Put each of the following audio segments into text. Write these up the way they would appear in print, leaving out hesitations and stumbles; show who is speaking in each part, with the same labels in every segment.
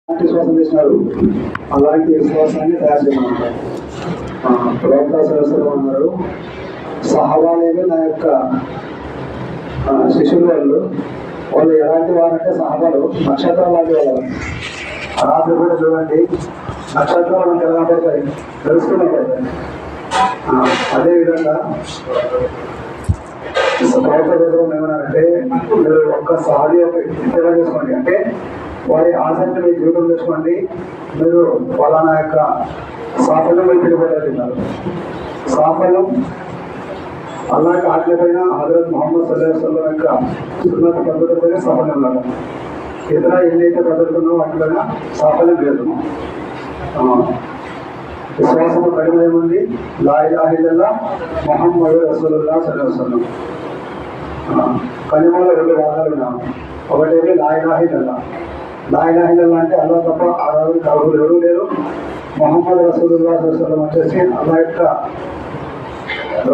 Speaker 1: విశ్వాసం చేసినారు. అలాంటి విశ్వాసాన్ని తయారు చేయమన్నారు. ప్రవక్త సరస్వతం అన్నారు, సహవాలేమి నా యొక్క శిష్యులు వాళ్ళు ఎలాంటి వారంటే సహవాలు నక్షత్రాలు లాంటి వాళ్ళు. రాత్రి కూడా చూడండి, నక్షత్రాలు మనకు ఎలా పడతాయి, తెలుసుకునే పడతాయి. అదేవిధంగా ప్రవక్త సరస్వతం ఏమన్నారంటే, మీరు ఒక్కసారి ఇంతగా చేసుకోండి, అంటే వారి ఆసక్తి మీ జీవితం తెచ్చుకోండి, మీరు ఫలానా యొక్క సాఫల్యం పిలుపడుతున్నారు. సాఫల్యం అల్లాహ్ ఆజ్ఞపైన హజరత్ ముహమ్మద్ సల్లల్లాహు అలైహి వసల్లం యొక్క సున్నత పద్ధతిపైన సాఫల్యం లాగా. ఇతర ఎన్నైతే పద్ధతుల్లో వాటిపైన సాఫల్యం లేదు. విశ్వాసము కడిమేముంది, లా ఇలాహ ఇల్లల్లాహ్ ముహమ్మదు రసూలుల్లాహ్ సల్లల్లాహు అలైహి వసల్లం. కలిమాలో రెండు భాగాలు ఉన్నాయి. ఒకటేమి లా ఇలాహ ఇల్లల్లాహ్. లా ఇలాహ ఇల్లల్లాహ్ అంటే అల్లాహ్ తప్ప ఆరాధన కావులు ఎవరూ లేరు. ముహమ్మద్ రసూలుల్లాహ్ సల్లల్లాహు అలైహి వసల్లం వచ్చేసి అల్లాహ్ యొక్క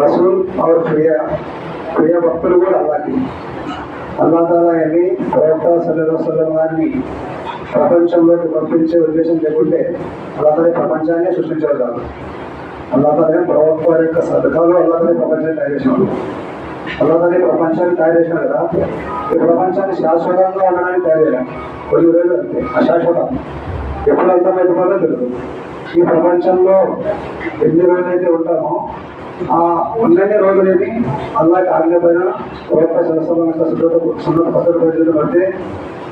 Speaker 1: రసూల్ और ప్రియ భక్తులు కూడా అల్లాహ్కి. అల్లాహ్ తాలా ఏమి ప్రవక్త సల్లల్లాహు అలైహి వసల్లం గారిని ప్రపంచంలోకి పంపించే ఉద్దేశం లేకుంటే అల్లాహ్ తాలా ప్రపంచాన్ని సృష్టించారు కాదు. అల్లాహ్ తాలా ప్రవక్త వారి యొక్క సదకాలు అల్లాహ్ తాలా ప్రపంచాన్ని తయారు చేసినాడు. అల్లాహ్ తాలా ప్రపంచాన్ని తయారు చేసినాడు కదా, ఈ ప్రపంచాన్ని శాశ్వతంగా ఉండడానికి తయారు చేయాలి. కొన్ని రోజులు అంతే అశాశ్వతం, ఎప్పుడు అర్థమైపోతుందో తెలియదు. ఈ ప్రపంచంలో ఎన్ని రోజులైతే ఉంటామో ఆ ఉన్నన్ని రోజులేమి అల్లాహ్కి ఆజ్ఞపైన ప్రవక్త సున్నత పద్ధతి పడితే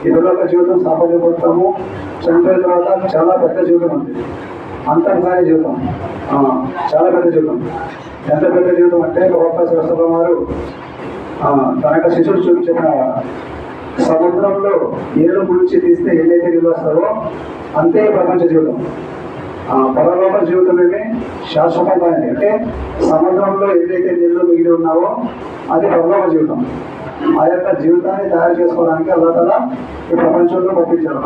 Speaker 1: ఇతరుల జీవితం సాఫల్యపడతాము. చనిపోయిన తర్వాత చాలా పెద్ద జీవితం ఉంది, అంతర్గాని జీవితం, చాలా పెద్ద జీవితం. ఎంత పెద్ద జీవితం అంటే ప్రవక్త సరస్వతం వారు తన యొక్క శిష్యుడు చూపించిన సముద్రంలో ఏడు గురించి తీస్తే ఎన్నైతే నీళ్ళు వస్తారో అంతే ప్రపంచ జీవితం. పరలోక జీవితం ఏమి శాశ్వతంగా, అంటే సముద్రంలో ఏదైతే నీళ్ళు మిగిలి ఉన్నావో అది పరలోక జీవితం. ఆ యొక్క జీవితాన్ని తయారు చేసుకోవడానికి అల్లాహ్ తాలా ఈ ప్రపంచంలో పంపించారు.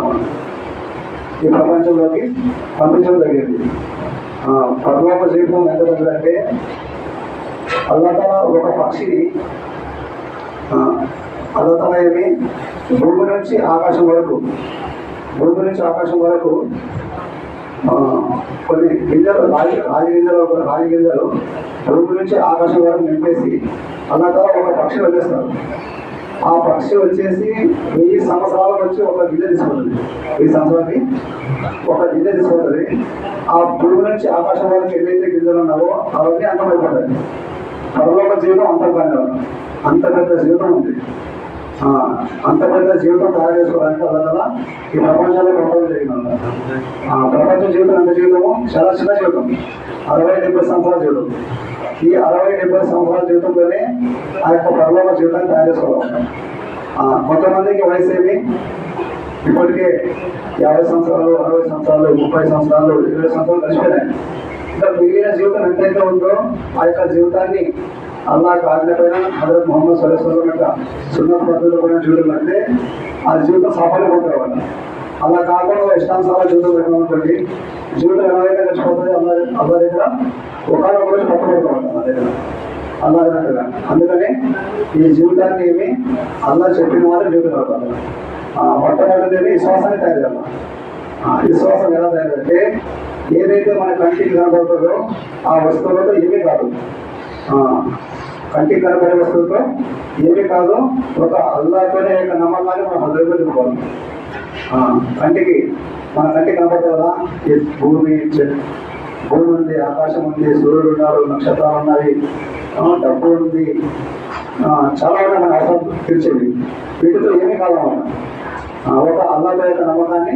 Speaker 1: ఈ ప్రపంచంలోకి పంపించడం జరిగింది. పరలోక జీవితం ఎంత పెద్దదంటే అల్లాహ్ తాలా ఒక పక్షిని అల్లాహ్ తాలా ఏమి భూమి నుంచి ఆకాశం వరకు కొన్ని గింజలు రాగి గింజలు భూమి నుంచి ఆకాశం వరకు నింపేసి అల్లాహ్ తాలా ఒక పక్షి వదిలేస్తారు. ఆ పక్షి వచ్చేసి 1000 సంవత్సరాల నుంచి ఒక గింజ తీసుకుంటుంది. 1000 సంవత్సరాలకి ఒక గింజ తీసుకుంటుంది. ఆ భూమి నుంచి ఆకాశం వరకు ఎన్నైతే గింజలు ఉన్నావో అవన్నీ అంతమైపోతాయి. పరలోక జీవితం అంతర్గానే, అంత పెద్ద జీవితం ఉంది. అంత పెద్ద జీవితం తయారు చేసుకోవడానికి అల్లాహ్ తాలా ఈ ప్రపంచంలో పంపడం జరిగింది. ప్రపంచ జీవితం ఎంత జీవితము, చాలా చిన్న జీవితం, 60-70 సంవత్సరాల జీవితం. ఈ 60-70 సంవత్సరాల జీవితంలోనే ఆ యొక్క పరలోక జీవితాన్ని తయారు చేసుకోవాలి. కొంతమందికి వయసు ఏమి ఇప్పటికే 50 సంవత్సరాలు, 60 సంవత్సరాలు, 30 సంవత్సరాలు, 20 సంవత్సరాలు గడిచిపోయినాయి. ఇంకా మిగిలిన జీవితం ఎంతైతే ఉందో ఆ యొక్క జీవితాన్ని అల్లాహ్ ఆజ్ఞపైన హజరత్ ముహమ్మద్ సల్లల్లాహు అలైహి వసల్లం యొక్క సున్నత పద్ధతిలో పైన జీవితం అంటే ఆ జీవితం సాఫల్యం ఉంటుంది. అలా కాకుండా ఇష్టానుసార జీవితం పెట్టామనుకోండి, జీవితం ఎలాగైతే గడిచిపోతుంది అల్లాహ్ దగ్గర ఒకనొక రోజు పట్టుబడుతుంది అల్లాహ్ దగ్గర. అందుకని ఈ జీవితాన్ని ఏమి అల్లాహ్ చెప్పిన వారే జీవితం గడపాలి. మొట్టమొదటిది ఏమి విశ్వాసాన్ని తయారు చేయాలి. విశ్వాసం ఎలా తయారంటే ఏదైతే మన కంటికి కనబడుతుందో ఆ వస్తువులతో ఏమీ కాదు, కంటికి కనబడే వస్తువులతో ఏమీ కాదు, ఒక అల్లాహ్తోనే యొక్క నమ్మకాన్ని మనం హృదయంలో తిప్పుకోవాలి. మన కంటికి కనబడుతుంది కదా, ఈ భూమి ఉంది, ఆకాశం ఉంది, సూర్యుడు ఉన్నారు, నక్షత్రాలు ఉన్నాయి, డబ్బు ఉంది, చాలా ఉన్నాయి మన అవసరం తీర్చేవి. వీటితో ఏమీ కాదన్నమాట. ఒక అల్లాహ్ యొక్క నమ్మకాన్ని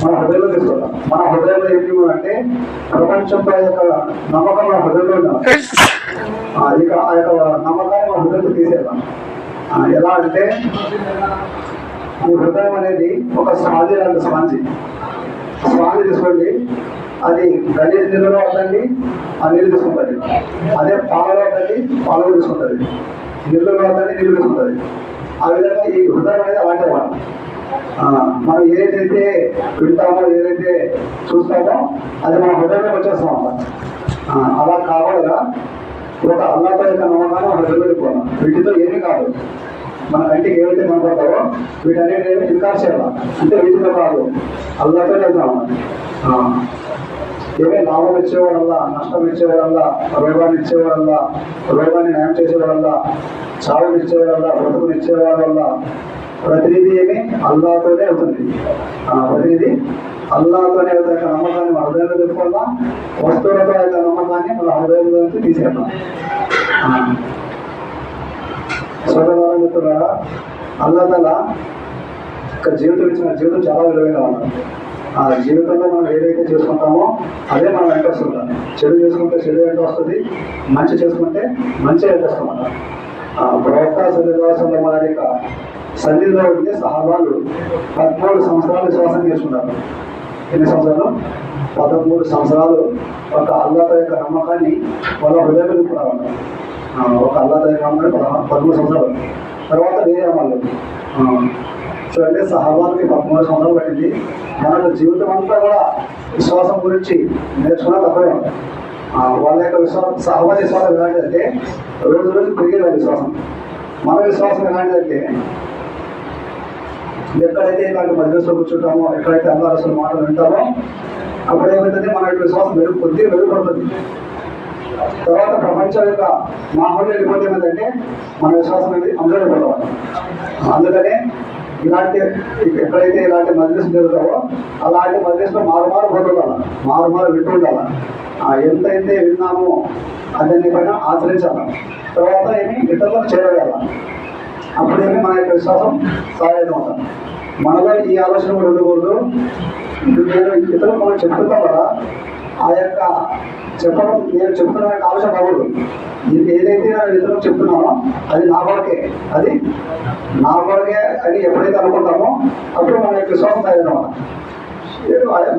Speaker 1: మన హృదయంలో తీసుకోవాలి. మన హృదయంలో ఏంటి అంటే ప్రపంచంపై యొక్క నమ్మకం మన హృదయంలో ఉండాలి. ఇక ఆ యొక్క నమ్మకాన్ని మన హృదయంలో తీసేద్దాం. ఎలా అంటే ఈ హృదయం అనేది ఒక స్పాంజీ లాంటి స్పాంజీ తీసుకోండి. అది గలీజ్ నీళ్ళలో వద్దండి, ఆ నీళ్ళు తీసుకుంటుంది. అదే పాలలో వద్దండి, పాలలో తీసుకుంటుంది. నీళ్ళలో వద్దండి, నీళ్ళు తీసుకుంటుంది. ఆ విధంగా ఈ హృదయం అనేది అలాంటి వాడు. మనం ఏదైతే వింటామో, ఏదైతే చూస్తామో అది మన హృదయంలోకి వచ్చేస్తాం అన్నమాట. అలా కాకుండా ఒక అల్లాహ్ యొక్క నమ్మకాన్ని మన హృదయంలోకి పోవాలి. వీటితో ఏమీ కాదు. మన కంటికి ఏవైతే కనపడతావో వీటన్నిటి ఇన్కార్ చేయాలి. అంటే వీటితో కాదు, అల్లాతో వెళ్తాం. ఏమే లాభం ఇచ్చేవాడల్లా, నష్టం ఇచ్చేవాడల్లా, రోగాన్ని ఇచ్చేవాడల్లా, రోగాన్ని న్యాయం చేసేవాడల్లా, చావుని ఇచ్చేవాడల్లా, బ్రతుకుని ఇచ్చేవాడల్లా, ప్రతినిధి ఏమి అల్లాతోనే అవుతుంది. ప్రతినిధి అల్లాతోనే అవుతాయి. నమ్మకాన్ని మన హృదయంలో తెచ్చుకోవాలా, వస్తువులతో యొక్క నమ్మకాన్ని మన హృదయంలో తీసేయాలి. సోదరులారా, మిత్రులారా, అల్లా తఆలా జీవితం ఇచ్చిన జీవితం చాలా విలువైన ఉన్నాం. ఆ జీవితంలో మనం ఏదైతే చేసుకుంటామో అదే మనం వెంట వస్తుంటాం. చెడు చేసుకుంటే చెడు వెంట వస్తుంది, మంచి చేసుకుంటే మంచి వెంట వస్తుంటాం. ప్రవక్త సల్లల్లాహు అలైహి వసల్లం వారి యొక్క సన్నిధిలో ఉంటే సహాబాలు 13 సంవత్సరాలు విశ్వాసం చేసుకున్నారు. ఎన్ని సంవత్సరాలు? 13 సంవత్సరాలు ఒక అల్లాహ్ యొక్క నమ్మకాన్ని వాళ్ళ హృదయంలో నింపుకున్నారు. ఒక అల్లాహ్ యొక్క నమ్మకాన్ని 13 సంవత్సరాలు. తర్వాత వేరే అమలు చూడండి, సహాబాలకి 13 సంవత్సరాలు పట్టింది. మనకు జీవితం అంతా కూడా విశ్వాసం గురించి నేర్చుకున్న తప్పే. వాళ్ళ యొక్క విశ్వాసం, సహాబా విశ్వాసం ఎలాంటిదంటే రోజు రోజు పెరిగేది వాళ్ళ విశ్వాసం. మన విశ్వాసం ఎలాంటిదంటే ఎక్కడైతే ఇలాంటి మధ్యలో కూర్చుంటామో, ఎక్కడైతే అల్లాహ్ రసూల్ మాటలు వింటామో అప్పుడు ఏమవుతుంది, మన యొక్క విశ్వాసం కొద్దిగా మెరుగుపడుతుంది. తర్వాత ప్రపంచం యొక్క మాహోల్ వెళ్ళిపోతే ఏమైందంటే మన విశ్వాసం అనేది అందులో వెళ్ళిపోవాలి. అందుకనే ఇలాంటి ఎక్కడైతే ఇలాంటి మజ్లిస్ జరుగుతావో అలాంటి మజ్లిస్లో మారుమారు పోతుండాలి, మారుమారు వింటుండాలి. ఎంతైతే విన్నామో అతన్ని పైన ఆచరించాలి. తర్వాత ఏమి ఇతరులకు చేరగల, అప్పుడేమి మన యొక్క విశ్వాసం సాధ్యం అవుతాం. మనలో ఈ ఆలోచన కూడా ఉండకూడదు. నేను ఇతరులకు మనం చెప్తున్నాం కదా, ఆ యొక్క చెప్పడం నేను చెప్తున్నా ఆలోచన రాకూడదు. ఏదైతే నేను ఇతరులకు చెప్తున్నానో అది నా కొరకే, అది నా కొరకే అని ఎప్పుడైతే అనుకుంటామో అప్పుడు మన యొక్క విశ్వాసం తయారన్నమాట.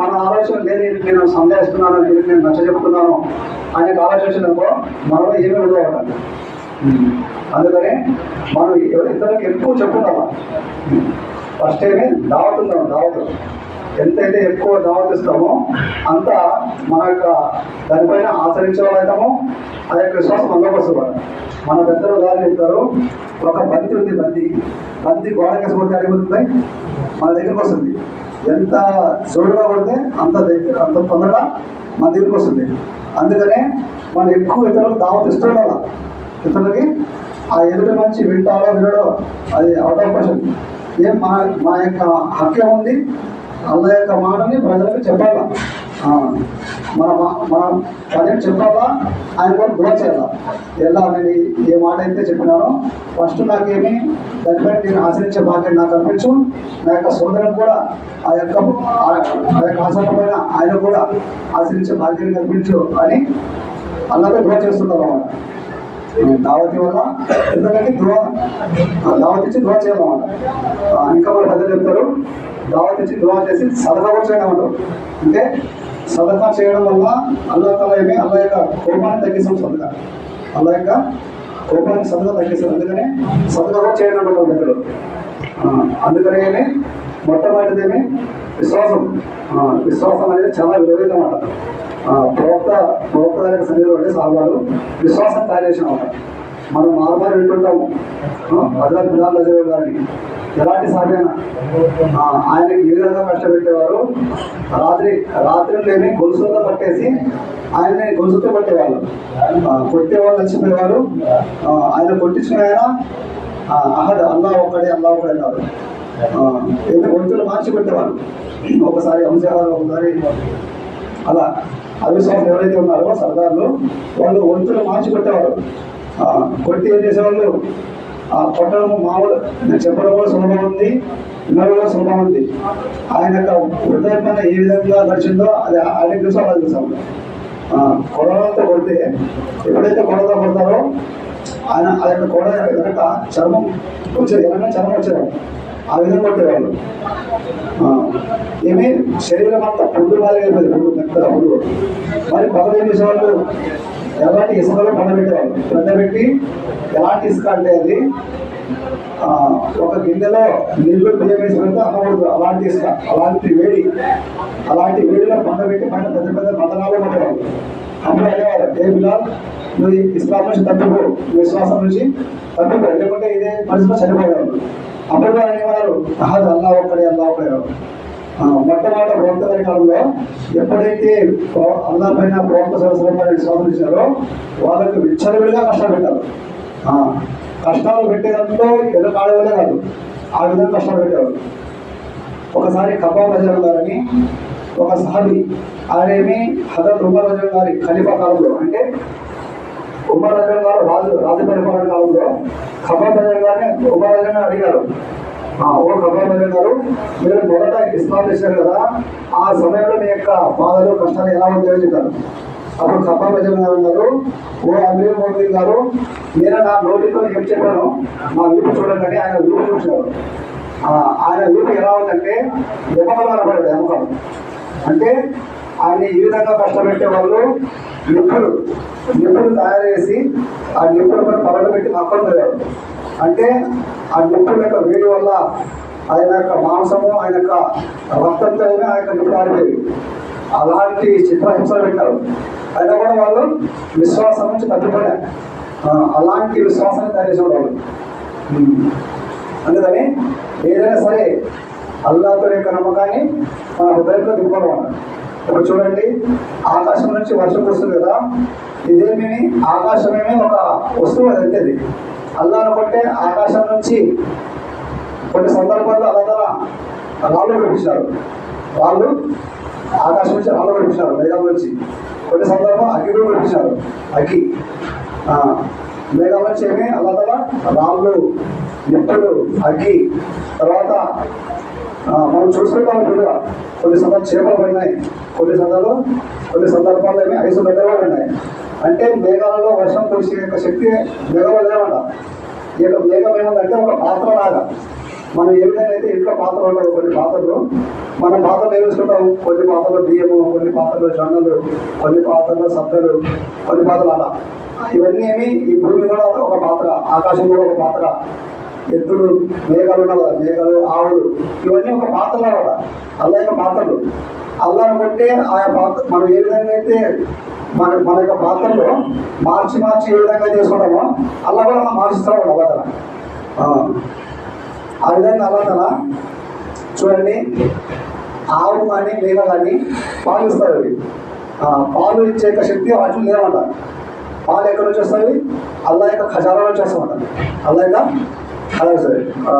Speaker 1: మన ఆలోచన నేను సందేహిస్తున్నాను, నేను నచ్చ చెప్తున్నాను అనే ఆలోచించినప్పుడు మనలో ఏమీ ఉండదు. అందుకని మనం ఇతరులకు ఎక్కువ చెప్పుకుంటామా. ఫస్ట్ ఏమి దావత్ ఉందాం. దావత్ ఎంతైతే ఎక్కువ దావత్ ఇస్తామో అంత మన యొక్క దానిపైన ఆచరించే వాళ్ళు అవుతామో ఆ యొక్క విశ్వాసం అందుకొస్తుంది. మన పెద్దలు దాన్ని చెప్తారు, ఒక బంతి ఉంది, బంతి గోడకేసి కొడితే అడిగిపోతుంది, మన దగ్గరికి వస్తుంది. ఎంత జోరుగా కొడితే అంత తొందరగా మన దగ్గరికి వస్తుంది. అందుకనే మనం ఎక్కువ ఇతరులకు దావత్ ఇస్తుండాలి. ఇతరులకి ఆ ఎదుటి మంచి వింటాడో వినడో అది అవుట్ ఆఫ్ క్వశ్చన్. ఏం మన యొక్క హక్యం ఉంది, అల్లాహ్ యొక్క మాటని ప్రజలకు చెప్పాలా, మన పని చెప్పాలా, ఆయన కూడా దువా చేయాలా. ఎలా నేను ఏ మాట అయితే చెప్పినానో ఫస్ట్ నాకేమి దానిపై నేను ఆచరించే భాగ్యం నాకు కనిపించు, నా యొక్క సోదరులకు కూడా ఆ యొక్క ఆచరణ పైన ఆయన కూడా ఆచరించే భాగ్యం కనిపించు అని అల్లాహ్తో దువా చేస్తున్నారు అన్నమాట. దావతి వల్ల ఎందుకంటే దావత్ ఇచ్చి దువా చేయాలన్నమాట. ఇంకా వాళ్ళు పెద్దలు చెప్తారు, దావత్ ఇచ్చి దువా చేసి సదకా కూడా చేయడం అంటారు. అంటే సదకా చేయడం వల్ల అల్లాహ్ తఆలా ఏమి అల్లాహ్ యొక్క కోపాన్ని తగ్గిస్తాం. సదకా అల్లాహ్ యొక్క కోపాన్ని సదకా తగ్గిస్తాం. అందుకని సదకా కూడా చేయడం అంటారు పెద్దలు. అందుకనే మొట్టమొదటిదేమి విశ్వాసం అనేది చాలా విలువైన మాట. ప్రవక్త గారి సన్నిధిలో ఉండే సాల్వాలు విశ్వాసం తయారు చేసిన మాట. మనం నార్మల్ వింటుంటాము హజరత్ బిలాల్ రజీల్ గారిని, ఎలాంటి సాధ్యన ఆయనకి ఏ విధంగా కష్టపెట్టేవారు. రాత్రిలోనే గొలుసులతో పట్టేసి ఆయన్ని గొలుసుతో కొట్టేవాళ్ళు, కొట్టేవాళ్ళు చచ్చిపోయేవారు. ఆయన కొట్టించుకున్న ఆయన అహద్ అల్లాహ్ ఒక్కడే అన్నారు. గొంతులు మార్చి కొట్టేవాళ్ళు. ఒకసారి అంశాలు, ఒకసారి అలా అవిశ్వాసం ఎవరైతే ఉన్నారో సర్దార్లు వాళ్ళు వంతులు మార్చి కొట్టేవారు. కొట్టి ఏం చేసేవాళ్ళు, కొట్టడం మామూలు చెప్పడం కూడా సులభం ఉంది, వినడం కూడా సులభం ఉంది. ఆయన యొక్క హృదయం పైన ఏ విధంగా గడిచిందో అది ఆయన తెలుసు, అలా చూసాము. కొడవలతో కొడితే ఎప్పుడైతే కొడవతో కొడతారో ఆయన ఆ యొక్క కొడ వెనక చర్మం వచ్చేది, వెనక చర్మం వచ్చేవాడు. ఆ విధంగా కొట్టేవాళ్ళు. ఏమి శరీరం అంతా పుండు మాదిరిగా పుండు మెత్తగా పుండు. మరి పగలు ఏం చేసేవాళ్ళు, ఎలాంటి ఇసుకలో పండబెట్టేవాళ్ళు. పండబెట్టి ఎలాంటి ఇసుక అంటే అది ఒక గిన్నెలో నీళ్ళు బియ్యం వేసి పెడితే అమ్మకూడదు. అలాంటి ఇసుక, అలాంటి వేడిలో పండబెట్టి పైన పెద్ద పెద్ద పతనాలు పట్టేవాళ్ళు. అప్పుడు అనేవారు, ఏ బిలాల్ నువ్వు ఇస్లాం నుంచి తప్పిపో, విశ్వాసం నుంచి తప్పిపోయారు, లేకుంటే ఇదే పరిస్థితిలో చనిపోయారు. అప్పుడు అనేవారు అహద్ అల్లా ఒక్కడే అల్లా ఒక్కడే. మొట్టమొదటి ప్రవక్త గారి కాలంలో ఎప్పుడైతే అల్లా పైన ప్రవక్త సరస్వతి స్వాతంత్రించారో వాళ్ళకి విచ్చలవిడిగా కష్టాలు పెట్టారు. కష్టాలు పెట్టేదాంట్లో ఎదురు కాడవలే కాదు, ఆ విధంగా కష్టాలు పెట్టారు. ఒకసారి ఖబ్బాబ్ రజల్ గారని ఒక సహాబీ, ఆయనేమి హజరత్ ఉమర్ రజల్ గారి ఖలీఫా కాలంలో, అంటే ఉమర్ రజల్ గారు రాజు పరిపాలన కాలంలో ఖబ్బాబ్ రజల్ గారిని ఉమర్ రజల్ గారు అడిగారు, ఓ ఖబ్బాబ్ రజల్ గారు, మీరు మొదట ఇస్లాం చేశారు కదా, ఆ సమయంలో మీ యొక్క బాధలు కష్టాలు ఎలా ఉంటాయో చెప్పారు. అప్పుడు ఖబ్బాబ్ రజల్ గారు అన్నారు, ఓ అమీర్ మోదీ గారు, నేను నా నోటితో ఏం చెప్పాను, మా వీపు చూడండి. ఆయన వీపు చూశారు. ఆయన వీపు ఎలా ఉందంటే ఎముకలు కనపడ్డాడు, ఎముకలు. అంటే ఆయన ఈ విధంగా కష్టపెట్టే వాళ్ళు నిప్పులు తయారు చేసి ఆ నిప్పుల పైన పరగ పెట్టి నక్కలు పోయారు. అంటే ఆ నిప్పుల యొక్క వేడి వల్ల ఆయన యొక్క మాంసము, ఆయన యొక్క రక్తంతో ఆ యొక్క నిప్పులు ఆడిపోయి అలాంటి చిత్రహింసలు పెట్టారు. అయినా కూడా వాళ్ళు విశ్వాసం నుంచి తప్పిపోయారు. అలాంటి విశ్వాసాన్ని తయారు చేసే వాళ్ళు. అందుకని ఏదైనా సరే అల్లాహ్ యొక్క నమ్మకాన్ని మన హృదయంలో దింపడం. ఇప్పుడు చూడండి, ఆకాశం నుంచి వర్షం కురుస్తుంది కదా, ఇదేమి ఆకాశమేమి ఒక వస్తువు, అది అంతేది. అల్లాహ్ అనుకుంటే ఆకాశం నుంచి కొన్ని సందర్భాల్లో అలా రాళ్ళు కురిపించారు. వాళ్ళు ఆకాశం నుంచి రాళ్ళు కురిపించారు, మేఘాల నుంచి. కొన్ని సందర్భం అగ్గి కూడా కురిపించారు, అగ్గి. మేఘాల నుంచి ఏమి అలా రాళ్ళు, నిప్పులు, అగ్గి. తర్వాత మనం చూసుకుంటాం కూడా కొన్ని సందర్భాలు చేపలు పడినాయి, కొన్ని సందర్భాల్లో ఏమి ఐసు గడ్డలు పడినాయి. అంటే మేఘాలలో వర్షం కురిసే యొక్క శక్తి మేఘాలు లేవట. ఈ యొక్క మేఘం ఏమందంటే ఒక పాత్ర లాగా. మనం ఏ విధంగా అయితే ఇంట్లో పాత్రలు ఉంటావు, కొన్ని పాత్రలు మనం పాత్రలు ఏం వేసుకుంటాం, కొన్ని పాత్రలు బియ్యము, కొన్ని పాత్రలు జొన్నలు, కొన్ని పాత్రలు సద్దలు, కొన్ని పాత్రలు అలా. ఇవన్నీ ఏమి ఈ భూమి కూడా ఒక పాత్ర, ఆకాశం కూడా ఒక పాత్ర, ఎద్దులు, మేఘాలు ఉన్నావు కదా, మేఘాలు, ఆవులు, ఇవన్నీ ఒక పాత్రలు అనమాట. అల్లా యొక్క పాత్రలు. అల్లా అనుకుంటే ఆయా పాత్ర మనం ఏ విధంగా అయితే మన యొక్క పాత్రలో మార్చి ఏ విధంగా చేసుకుంటామో అల్లా కూడా మనం మార్చిస్తూ ఉంటాం అల్లా తన. ఆ విధంగా అల్లా తన చూడండి, ఆవు కానీ మేఘ కానీ పాలు ఇస్తారు. అవి పాలు ఇచ్చే యొక్క శక్తి వాటిని లేవట. పాలు ఎక్కడి నుంచి వస్తాయి? అల్లా యొక్క ఖజానా నుంచి వస్తామంట. అల్లా యొక్క అలాగే సరే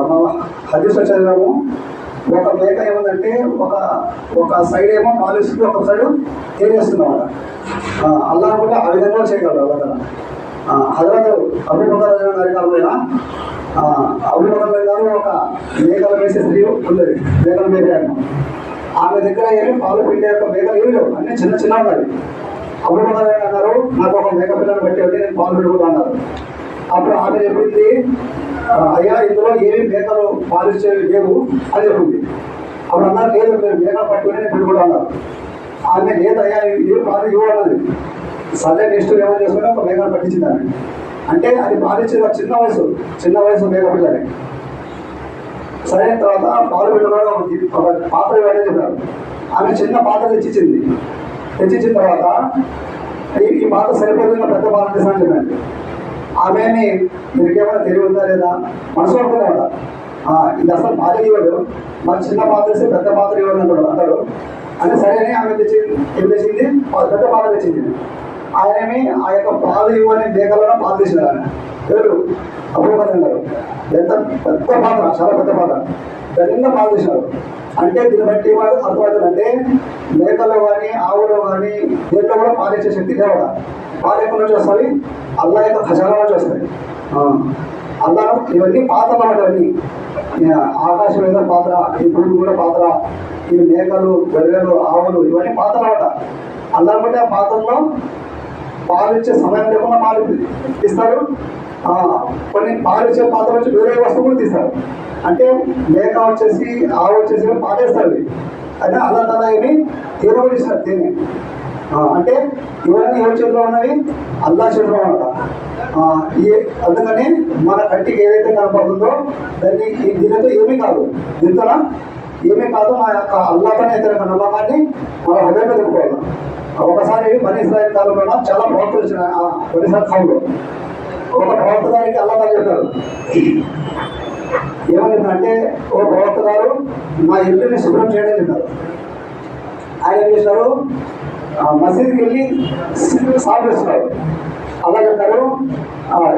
Speaker 1: మనం హదీస్లో చదివాము, ఒక మేక ఏముందంటే ఒక సైడ్ ఏమో పాలిస్తుంది, ఒక సైడ్ తేలేస్తుందన్నమాట. అల్లా కూడా ఆ విధంగా చేయగలరు అల్లా తన. హజరత్ అబూ బకర్ గారి కాలంలో అబూ బకర్ గారు ఒక మేకలు వేసే స్త్రీ ఉన్నది, మేకలు మేపాను. ఆమె దగ్గర ఏమి పాలు పిండే యొక్క మేకలు ఏమి లేవు, అన్నీ చిన్న ఉన్నాయి. అబూ బకర్ అన్నారు, నాకు ఒక మేక పిల్లలు బట్టి నేను పాలు పెట్టుకుంటా అన్నారు. అప్పుడు ఆమె చెప్పింది, అయ్యా ఇందులో ఏమి మేకలు పాలిచ్చేవి లేవు అని చెప్పింది. అప్పుడు అన్నారు, లేదు మీరు మేకలు పట్టుకుని నేను పెట్టుకుంటా అన్నారు. ఆమె లేదయ్యా ఏం పాలు ఇవ్వాలన్నది. సరే నెక్స్ట్ ఏమని చేసుకుని ఒక మేకలు పట్టించింది ఆమె. అంటే అది పాలిచ్చేది చిన్న వయసు మేక పిల్లని. సరే తర్వాత పాలు పెట్టుకోవడం ఒక పాత్ర ఇవ్వడం చెప్పారు. ఆమె చిన్న పాత్ర తెచ్చిచ్చిన తర్వాత ఈ పాత్ర సరిపోతుంది, పెద్ద పాత్ర తీసాను చెప్పాను. ఆమెని మీకేమైనా తెలివి ఉందా లేదా మనసు పడుతుందట. ఇది అసలు పాత్ర ఇవ్వడు, మరి చిన్న పాత్ర ఇస్తే పెద్ద పాత్ర ఇవ్వడు అంటారు. అని సరే అని ఆమె ఏం తెచ్చింది, పెద్ద పాత్ర తెచ్చింది. ఆయనేమి ఆ యొక్క పాలు ఇవ్వని మేకలను పాలు తీసినారు. ఆయన ఎవరు? అబూ బకర్ గారు. ఎంత పెద్ద పాత్ర, చాలా పెద్ద పాత్ర, దాని పాలు తీసినారు. అంటే దీన్ని బట్టి వాళ్ళు అర్థమవుతుందంటే మేకలు కానీ ఆవులు కానీ దేంట్లో కూడా పాలిచ్చే శక్తి లేవట. పాలు ఎక్కడి నుంచి వస్తాయి? అల్లా యొక్క ఖజానా నుంచి వస్తాయి. అల్లా ఇవన్నీ పాత్రలు అన్నమాట. ఇవన్నీ ఆకాశం ఏదో పాత్ర, ఈ భూమి కూడా పాత్ర, ఈ మేకలు, గొర్రెలు, ఆవులు ఇవన్నీ పాత్రలు అన్నమాట. అల్లా బట్టి ఆ పాత్రలో పాలు ఇచ్చే సమయం లేకుండా పాలు ఇస్తారు. కొన్ని పాలు ఇచ్చే పాత్ర వచ్చి వేరే వస్తువులు తీస్తారు. అంటే మేక వచ్చేసి ఆవు వచ్చేసి పాటేస్తారు. అయితే అల్లా తల ఏమి తేనె కూడా ఇస్తారు, తేనె. అంటే ఇవన్నీ ఎవరి చేతిలో ఉన్నవి? అల్లా చేతిలో ఉన్నట. అందుకని మన కంటికి ఏదైతే కనపడుతుందో దాన్ని దీనితో ఏమీ కాదు, దీంతో ఏమీ కాదు. మా యొక్క అల్లాతోనే అయితే నమ్మకాన్ని మన హృదయంలో చెప్పుకోవాలి. ఒకసారి బనీ ఇస్రాయిల్ కాలంలో చాలా ప్రవక్తలు వచ్చిన బనీ ఇస్రాయిల్ కాలంలో ఒక ప్రవక్త గారికి అల్లాహ్ చెప్పారు. ఏమనిందంటే ఒక ప్రవక్త గారు నా ఇల్లుని శుభ్రం చేయడం చెప్పారు. ఆయన ఏం చేశారు, మసీద్కి వెళ్ళి సాఫ్ చేస్తున్నారు. అలా చెప్పారు,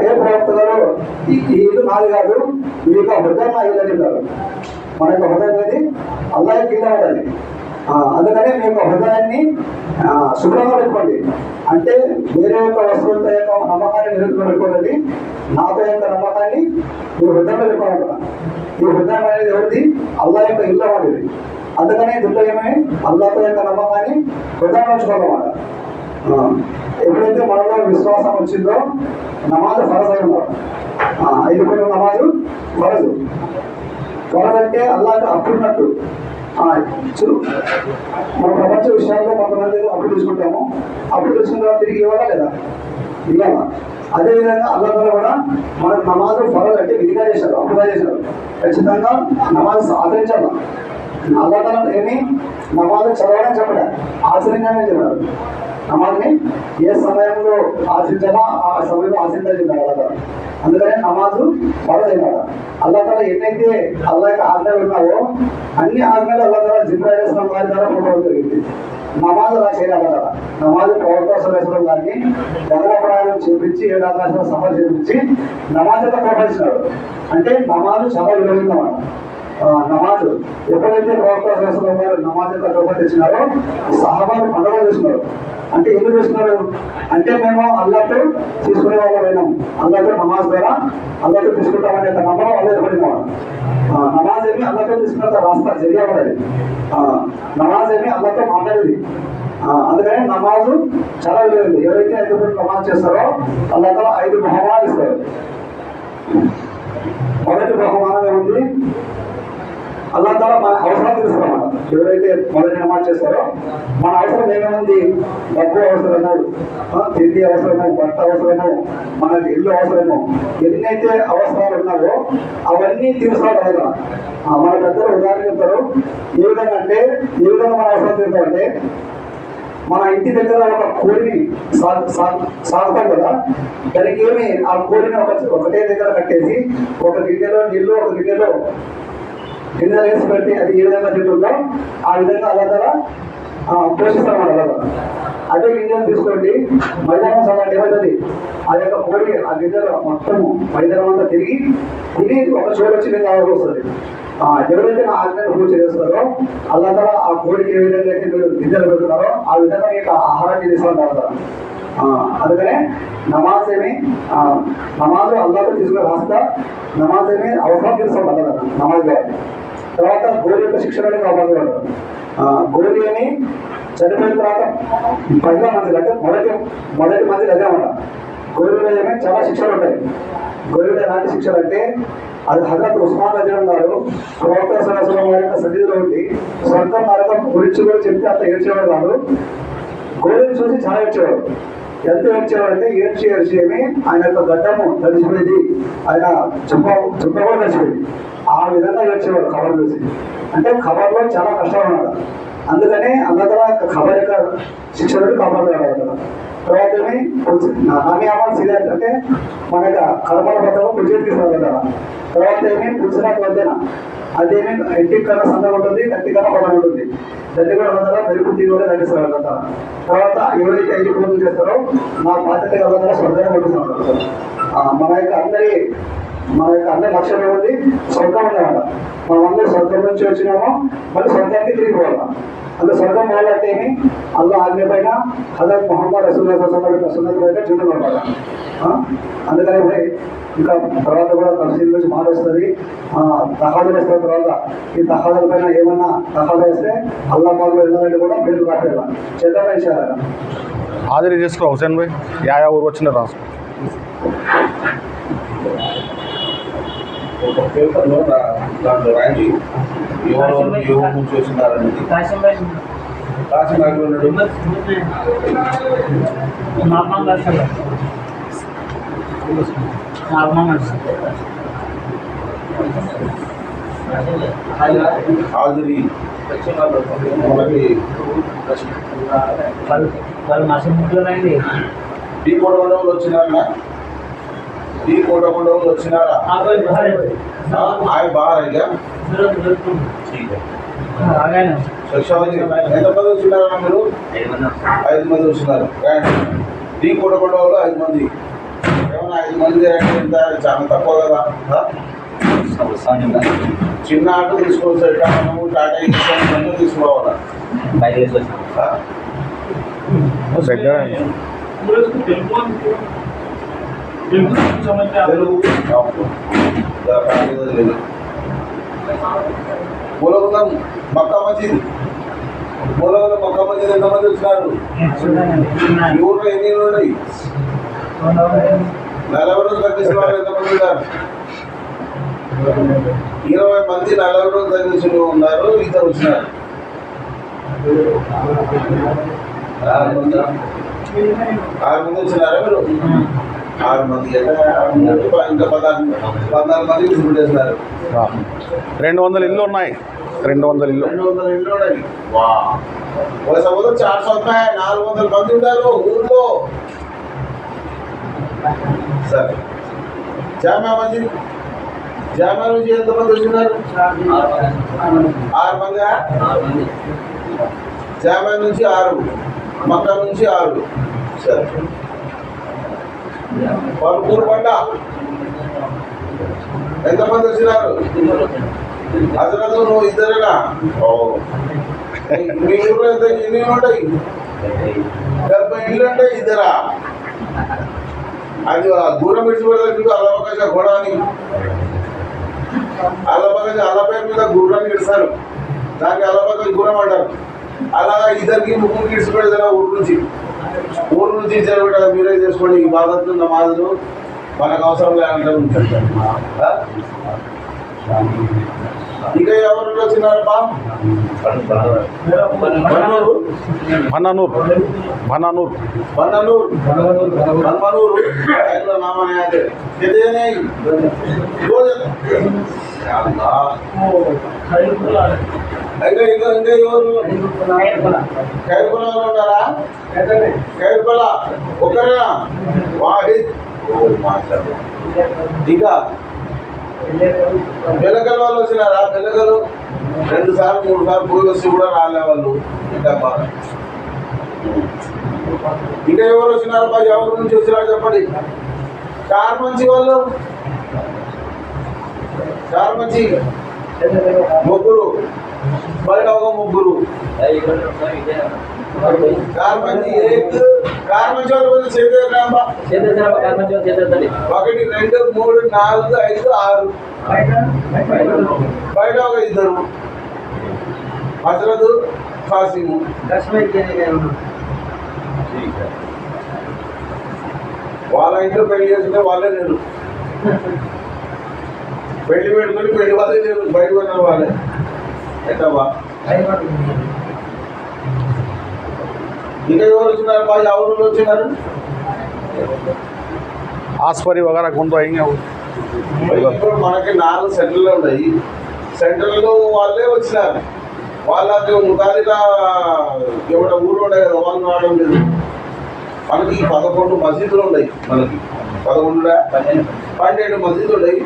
Speaker 1: ఏ ప్రవక్త గారు ఈ ఇల్లు నాది కాదు, మీ యొక్క హృదయం నా ఇల్లు అని చెప్పారు. మన యొక్క హృదయం అనేది అల్లాహ్ యొక్క ఇల్లు ఉండాలి. అందుకనే మీ యొక్క హృదయాన్ని శుభ్రంగా పెట్టుకోండి. అంటే వేరే యొక్క వస్తువులతో యొక్క నమ్మకాన్ని నిరుద్ధంగా పెట్టుకోండి, నాతో యొక్క నమ్మకాన్ని మీ హృదయంలో పెట్టుకోవాలి. ఈ హృదయం అనేది ఎవరిది? అల్లాహ్ యొక్క ఇల్లు అనేది. అందుకనే దీంట్లో ఏమై అల్లాహ్ యొక్క నమ్మకాన్ని హృదయం ఉంచుకోవాలన్నమాట. ఎప్పుడైతే మనలో విశ్వాసం వచ్చిందో నమాజు ఫరజ్ అయి ఉన్నారు. 5 పూట నమాజు ఫరజు. ఫరజ్ అంటే అల్లాహ్ అప్పుడున్నట్టు. మన ప్రపంచ విషయాల్లో కొంతమంది అప్పుడు తీసుకుంటాము, అప్పుడు తీసుకున్న తర్వాత తిరిగి ఇవ్వాలా లేదా? ఇవ్వాలా. అదేవిధంగా అల్లాహ్ కూడా మనకు నమాజు ఫరజ్ అంటే విధిగా చేశారు, అప్పుడుగా చేశారు. ఖచ్చితంగా నమాజు ఆచరించాలి. అల్లాహ్ ఏమి నమాజు చదవడం చెప్పడా, ఆచరించాలని చెప్పారు. నమాజ్ని ఏ సమయంలో ఆచరించాలా ఆ సమయంలో ఆచరించాలి చెప్పారు. అందుకనే నమాజు ఫరజ్ అయినాడు. అల్లాహ్ ఎన్నైతే అల్లాహ్ యొక్క ఆజ్ఞలు ఉన్నావో అన్ని ఆజ్ఞలు అల్లాహ్ జిబ్రాయిల్ అలైహిస్సలాం వారి ద్వారా పొందడం జరిగింది. నమాజ్ అలా చేయాలి కదా. నమాజ్ ప్రవక్త సల్లల్లాహు గారిని గగన ప్రయాణం చేపించి 7 ఆకాశాల సఫర్ చేపించి నమాజ్ యొక్క ప్రకటించినాడు. అంటే నమాజ్ చాలా విలువైనమాట. నమాజ్ ఎప్పుడైతే ప్రవక్త సల్లల్లాహు గారు నమాజ్ యొక్క ప్రకటించినారో సహాబాలు పండుగ చేస్తున్నారు. అంటే ఎందుకు చేస్తున్నారు అంటే మేము అల్లాహ్తో తీసుకునే వాళ్ళు అయినాం, అల్లాహ్తో నమాజ్ ద్వారా అల్లాహ్తో తీసుకుంటామనే నమ్మకం అల్లాహ్ ఏర్పడినవాడు. నమాజ్ ఏమి అల్లాహ్తో తీసుకున్న రాస్తా జరిగా పడేది. నమాజ్ ఏమి అల్లాహ్తో మాట్లాడేది. అందుకని నమాజు చాలా విలువైంది. ఎవరైతే 5 పూటలు నమాజ్ చేస్తారో అల్లాహ్ 5 బహుమానాలు ఇస్తారు. మొదటి బహుమానం ఏముంది? అల్లాహ్ తాలా మన అవసరాలు తెలుస్తామన్నమాట. ఎవరైతే మొదటి నమాజ్ చేస్తారో మన అవసరం ఏమేముంది? డబ్బు అవసరము, తిండి అవసరము, బట్ట అవసరము, మనకి ఇల్లు అవసరము, ఎన్నైతే అవసరాలు ఉన్నావో అవన్నీ తీర్చుకోగలగా. మన పెద్దలు ఉదాహరణ చెప్తారు. ఏ విధంగా అంటే ఏ విధంగా మన అవసరం తీరుతామంటే మన ఇంటి దగ్గర ఒక కోడిని సాగుతాం కదా, దానికి ఏమి ఆ కోడిని ఒకటే దగ్గర కట్టేసి ఒక గిన్నెలో నీళ్ళు ఒక గిన్నెలో వేసి పెట్టి అది ఏ విధంగా తింటుందో ఆ విధంగా అలా పోషిస్తామన్నమాట. అలా అదే గింజలు తీసుకోండి, మైదానం సగం ఏమవుతుంది? ఆ యొక్క కోడి ఆ గింజలు మొత్తము మైదానం అంతా తిని ఒక చోటు వచ్చి మీద వస్తుంది. ఎవరైతే నా ఆజ్ఞను పూజ చేస్తారో అల్లాహ్ తాలా ఆ కోడికి ఏ విధంగా అయితే మీరు గింజలు పెడుతున్నారో ఆ విధంగా మీకు ఆహారాన్ని తీసుకోవాలి. అందుకనే నమాజ్ ఏమి నమాజ్ అల్లాహ్తో తీసుకునే రాస్తా, నమాజ్ ఏమి అవసరం తీసుకోవాలి అల్లాహ్ నమాజ్ గారు. తర్వాత గోరి యొక్క శిక్షణ కాపాడుతాడు. గోరి ఏమి చనిపోయిన తర్వాత 10 మంది అంటే మొదటి మంది అదే అన్నమాట. గోరిలో ఏమి చాలా శిక్షలు ఉంటాయి. గోరిలో ఎలాంటి శిక్షలు అంటే అది హజరత్ ఉస్మాన్ రజీల్ గారు ప్రవక్త సల్లల్లాహు అలైహి వసల్లం సన్నిధిలో ఉండి స్వర్గం నరకం గురించి కూడా చెప్తే అంత ఏడ్చేవాడు కాదు. గోరిని చూసి చాలా ఏడ్చేవాడు. ఎంత ఏడ్చేవాడు అంటే ఏడ్చి ఏమి ఆయన యొక్క గడ్డము తడిచిపోయింది, ఆయన చుప్ప కూడా తడిచిపోయింది. ఆ విధంగా ఏడ్చేవాడు ఖబర్ చూసి. అంటే ఖబర్లో చాలా కష్టాలు ఉన్నాడు. అందుకనే అల్లతల ఖబర్ యొక్క శిక్షణుడు కాపాడుతాడు. తర్వాత ఏమి నామి అమల్ సీదా అంటే మన యొక్క కర్మల పద్ధతిలో కుర్చీ తీసుకురాగలరా. తర్వాత ఏమి పురుషులకు వద్దేనా అదేమి ఇంటికి కన్నా సందర్భం ఉంటుంది, కంటి కన్నా పదం ఉంటుంది. దాన్ని కూడా అందరూ మెరుపు తీరుగా నడిస్తారు. తర్వాత ఎవరైతే 5 పూజలు చేస్తారో మా బాధ్యత కలగా స్వర్గాన్ని పంపిస్తున్నారు. మన యొక్క అందరి లక్ష్యం ఏముంది? స్వర్గం ఉండేవాళ్ళ. మనమందరూ స్వర్గం నుంచి వచ్చినామో మళ్ళీ స్వర్గానికి తిరిగి పోవాలా. అందులో స్వర్గం పోవాలంటే ఏమి? అల్లాహ్ ఆజ్ఞ పైన హజరత్ ముహమ్మద్ రసూలుల్లాహి సున్నత్ పైన జీవితం పడాలి. అందుకని ఇంకా తర్వాత కూడా తఫ్సీర్ నుంచి మాట వస్తుంది. తహాదులు వస్తున్న తర్వాత ఈ తహాదుల పైన ఏమన్నా తహాదు వస్తే అల్లాహ్ పాలు వెళ్ళాలంటే కూడా పేరు రాట్లేదు చేద్దాం ఇచ్చారు.
Speaker 2: హాజరీ చేసుకో హుసేన్ భాయ్, యా ఊరు వచ్చిన రాసు
Speaker 3: ఒక పేపర్లో దాంట్లో రాయండి ఎవరు నుంచి వచ్చినారని. కాశీ నాకు ఉన్నాడు. హాజరీ మనకి
Speaker 4: వాళ్ళు నష్టం
Speaker 3: ఈ 300 వచ్చినారన్నా ఈ कोटाकोंडा వచ్చినారా आए बाहर है क्या ठीक है శిక్షావతి ఎంతమంది వచ్చినారా మీరు 5 మంది వచ్చినారు ఈ कोटाकोंडा 5 మంది ఏమన్నా 5 మంది అంటే చాలా తక్కువ కదా చిన్న ఆటో తీసుకోవచ్చు ఎట్లా మనము టాటా తీసుకొని తీసుకోవాలా తెలుగు మూలగుండం మక్కా మసీద్ మూలగుండం మక్కా మసీద్ ఎంతమంది వచ్చినారు ఈ ఊర్లో ఎన్ని ఉన్నాయి 40 రోజులు తగ్గించిన వాళ్ళు ఎంతమంది ఉన్నారు 20 మంది 40 రోజులు తగ్గించిన ఉన్నారు ఇద్దరు వచ్చినారు 6 మంది వచ్చినారా మీరు 6 మంది ఇంకా 14 మంది విడిచిపెట్టేసినారు
Speaker 2: 200 ఇల్లు ఉన్నాయి 200 ఇల్లు
Speaker 3: 200 ఇల్లు ఉన్నాయి ఒక సంవత్సరం 400 మంది ఉన్నారు ఊర్లో సరే జామా మసీద్ జామా నుంచి ఎంతమంది వచ్చినారు 6 మంది జామా నుంచి 6 మక్కా నుంచి 6 సరే పర్పూర్ బండ ఎంతమంది వచ్చినారు హజరత్ నువ్వు ఇద్దరేనా మీ ఊళ్ళో ఎంత ఎన్ని ఉంటాయి 70 ఇల్లు అంటే ఇద్దరా అది దూరం విడిచిపెడతాడు అల్లబకాశ గోడాని అల్లబకాశ అల్ల పేరు మీద గుర్రాన్ని ఇస్తారు దానికి అల్లబకాశ గుర్రం అంటారు అలాగా ఇద్దరికి ముగ్గురు విడిచిపెడతారు ఊరు నుంచి చేరబెట్టాలి మీరే చేసుకోండి ఈ బాధలు నమాజులు మనకు అవసరం లేదంటారు ఇక ఎవరు వచ్చినారమ్మా
Speaker 2: మనూరు
Speaker 3: नामाने आते कहते नहीं ఇంకా ఎవరు ఖైర్పులలో ఉన్నారా ఖైర్పుల ఒకరేనా వాహిద్ ఇంకా బెల్లగల్ వాళ్ళు వచ్చినారా బెల్లగలు 2 సార్లు 3 సార్లు పోయి వచ్చి కూడా రాలే వాళ్ళు ఇంకా ఎవరు వచ్చినారు బాగా ఎవరి నుంచి వచ్చినారు చెప్పండి చార్మంచి వాళ్ళు చార్మంచి ముగ్గురు బయట ఒక ముగ్గురు కార్మంచి కార్మంచి వాళ్ళు కొంచెం చేద్దాం 1 2 3 4 5 6 బయట ఒక ఇద్దరు హజరత్ ఖాసిము వాళ్ళ ఇంట్లో పెళ్లి చేసుకుంటే వాళ్ళే లేరు పెళ్లి పెట్టుకుని పెళ్లి వాళ్ళే లేరు బయట పోయిన వాళ్ళే ఎట్టవా ఇంకా ఎవరు వచ్చినారు బాగా ఎవరు వచ్చినారు
Speaker 2: आसपरी वगैरह कौन तो आएंगे
Speaker 3: ఇప్పుడు మనకి 4 సెంటర్లు ఉన్నాయి సెంటర్లో వాళ్ళే వచ్చినారు వాళ్ళకి ముతాలిగా ఎవడ ఊరు ఉండే కదా వాళ్ళు రావడం లేదు మనకి 11 మసీదులు ఉన్నాయి మనకి 12 మసీదులు ఉన్నాయి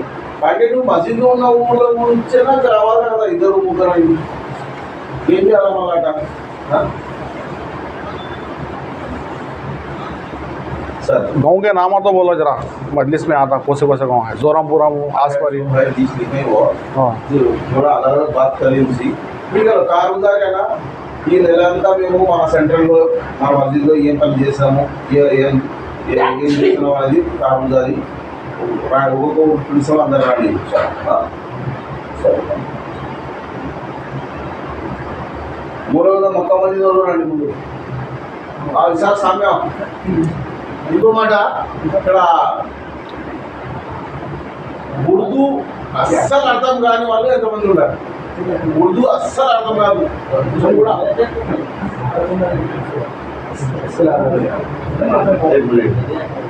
Speaker 3: 12 మసీదులు ఉన్న ఊళ్ళో నుంచేనా రావాలి కదా 2 3 ఏం చేయాలన్నమాట
Speaker 2: गाँव के नाम तो बोलो जरा मजलिस में आता कौन से गाँव है जोरामपुरा आसपरी
Speaker 3: हाँ थोड़ा अलग अलग बात करें उसी ठीक है कारोबार है ना ఈ నెల అంతా మేము మన సెంట్రల్లో మన మసీదులో ఏం పని చేసాము ఏం చేస్తున్నాం అనేది కారుదారి ఒక్కొక్క పిలిచాము అందరు రాండి మూడవది మొక్క మసీదులో రండి ముందు విశాఖ సామ్యం ఇంకో మాట ఇక్కడ ఉర్దూ అస్సలు అర్థం కాని వాళ్ళు ఎంతమంది ఉన్నారు ఉర్దూ అస్సలు అర్థం కాదు కూడా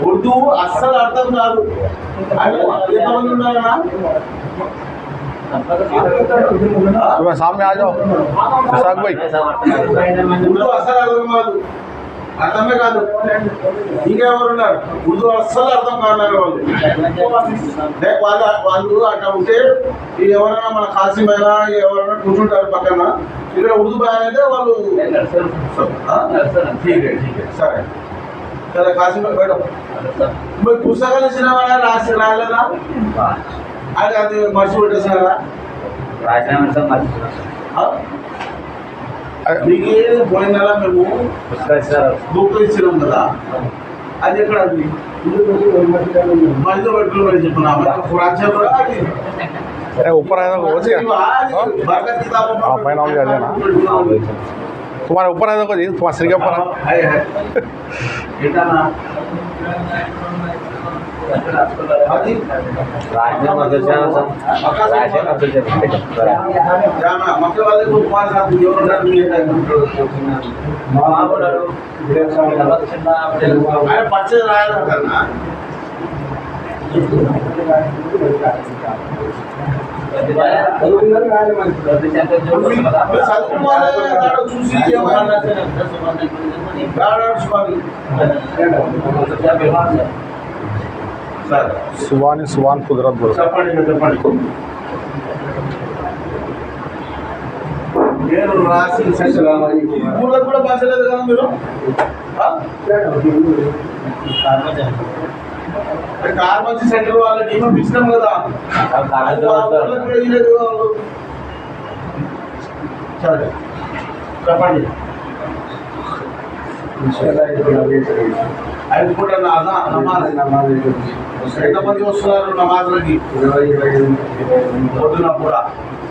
Speaker 3: ఉర్దూ అస్సలు అర్థం కాదు ఎంతమంది ఉన్నారా
Speaker 2: सामने आ जाओ विशाख भाई
Speaker 3: उर्दू असल अर्थम कादु అర్థమే కాదు. ఇంకెవరున్నారు ఉర్దూ అస్సలు అర్థం కాన్నారు వాళ్ళు. వాళ్ళు అట్లా ఉంటే ఎవరైనా మన కాసిమైనా ఎవరైనా కూర్చుంటారు పక్కన. ఇక్కడ ఉర్దూ బాగా అయితే వాళ్ళు సరే సరే కాసిమై మేడం మరి పుస్తకాలు ఇచ్చిన రాసి రాలేదా? అది మర్చిపెట్టేసినారా? మీకు పోయిన నెల మేము బుక్ ఇచ్చినాం కదా, అది ఎక్కడ? అది మధ్య పట్టుకుని మరి చెప్పినా
Speaker 2: ऊपर है तो वो पैन ऑन कर देना तुम्हारे ऊपर है तो जी तुम्हारे सिर के ऊपर
Speaker 3: मक्के वाले को तुम्हारे साथ पर्चे करना
Speaker 2: सुवानी सुवान कुदरत बोल
Speaker 3: నేను రాసి ఊళ్ళో కూడా పంచలేదు కదా మీరు? కార్మర్జీ సెంటర్ వాళ్ళకి ఏమో ఇచ్చినాం కదా, సరే చెప్పండి. 5 పూట నమాజ్ ఎంతమంది వస్తున్నారు నమాజ్లకి? పొద్దున కూడా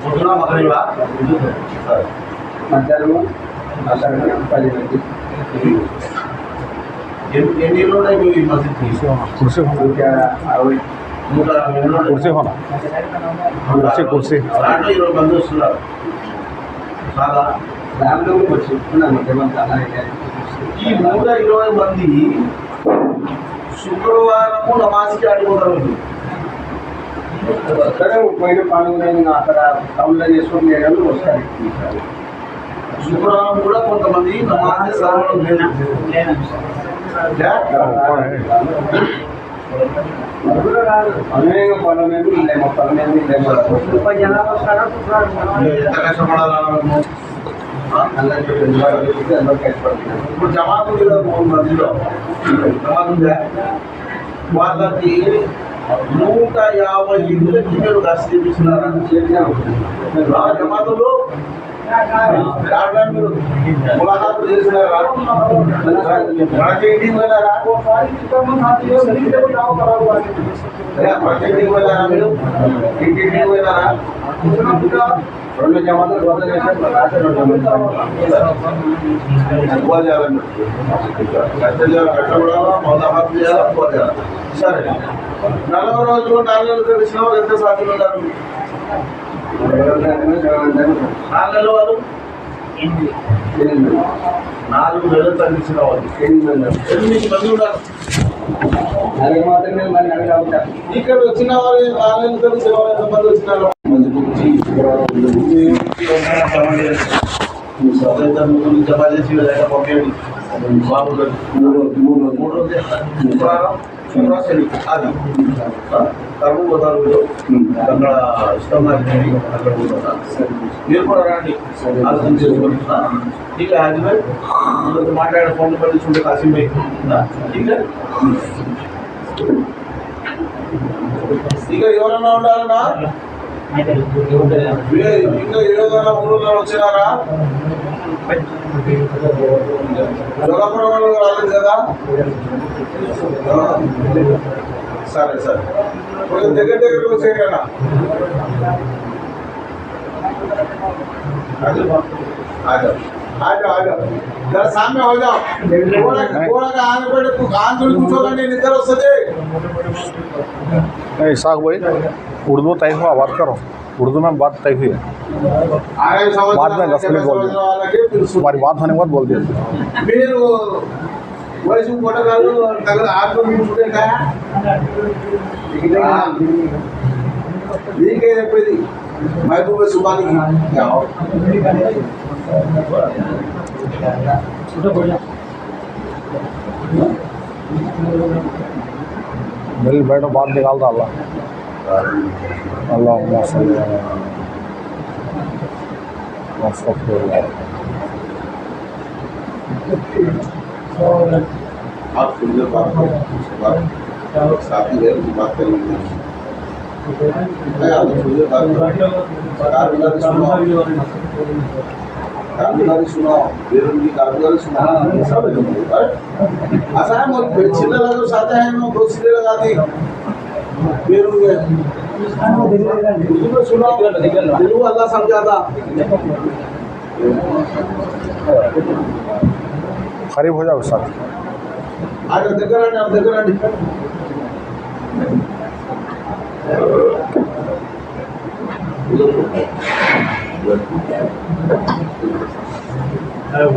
Speaker 3: పొద్దున మగరిబా
Speaker 1: మధ్యాహ్నం 10 మంది.
Speaker 3: ఎన్ని ఇళ్ళు ఉన్నాయి ఈ మసీద్కి?
Speaker 2: कुर्सी कुर्सी होना कुर्सी कुर्सी
Speaker 3: దాంట్లో 20 మంది వస్తున్నారు. కాదా?
Speaker 1: దాంట్లో వచ్చి
Speaker 3: ఈ 120 మంది శుక్రవారము నమాజ్కి అడిగిపోతారు.
Speaker 1: అక్కడ పోయిన పండుగ అక్కడ టౌన్లో చేసుకుని వస్తారు.
Speaker 3: శుక్రవారం కూడా కొంతమంది నమాజ్ సర్వడం లేదు. ఇప్పుడు జమాత్ ఉంది కదా మధ్యలో, జమాత్ ఉందా? వాళ్ళకి 150 ఇళ్ళకి మీరు దర్శ చేపిస్తున్నారా? జమాతులు ములాఖాతు చేసినారా? ప్రతి ఇంటికి వెళ్ళారా? ప్రతి ఇంటికి వెళ్ళారా? మీరు ఇంటింటికి వెళ్ళారా?
Speaker 1: 2 జమాతులు
Speaker 3: సరే 40 రోజులు 4 నెలలు తెలిసిన వాళ్ళు ఎంత సాధ్యం ఉన్నారు? 4 నెలల వాళ్ళు 4 నెలలు తగ్గించిన వాళ్ళు 8 మంది ఉన్నారు. ఇక్కడ వచ్చిన వాళ్ళు 4 నెలలు తెలిసిన వాళ్ళు ఎంతమంది వచ్చినారు? జమా చేసి పంపేయండి. బాగుంటుంది. 3 రోజులు అది కరువు పోతారు. అక్కడ ఇష్టంగా అక్కడ పోతారు. మీరు కూడా రండి, ఆలోచన చేసుకోండి. ठीक है, आज मैं మాట్లాడే ఫోన్ పడి చూడే కాసిం భాయ్. ठीक है, ఇక ఎవరన్నా ఉండాలన్నా? ఇంకా ఏదైనా ఊళ్ళో వచ్చినారా? యోగాపురం రాలేదు కదా? సరే సరే, కొంచెం దగ్గర వచ్చేయనా? आ जाओ जरा सामने हो जाओ. थोड़ा का आने पे कान थोड़ी पूछोगा नहीं, निकल वस्तु
Speaker 2: नहीं इसाक भाई उर्दू तय हुआ बात करो, उर्दू में बात तय हुई है, बाद में 10 मिनट बोल दिया, तुम्हारी बात होने के बाद बोल दिया.
Speaker 3: फिर वैसे फोटो डालो तगड़ आपको भी छूटे का ठीक है. कोई महबूब सुबानी जाओ
Speaker 2: मिल बैठो बात निकाल दो अल्लाह अल्लाहुम्मा सल्ली अला अस्तगफिरुल्लाह।
Speaker 3: आप थोड़ी देर बात करो, उसके बाद साथी है उनकी बात करेंगे। आप थोड़ी देर बात करो, कारगुजारी सुनाओ, बेरोजगारी कारगुजारी सुनाओ, सब है। ऐसा है वो छिले लगा जो साथ है वो दो छिले लगा दी बेरोजगारी सुनाओ, दिलू अल्लाह समझाता।
Speaker 2: करीब हो जाओ साथ
Speaker 3: आज దగ్గర రండి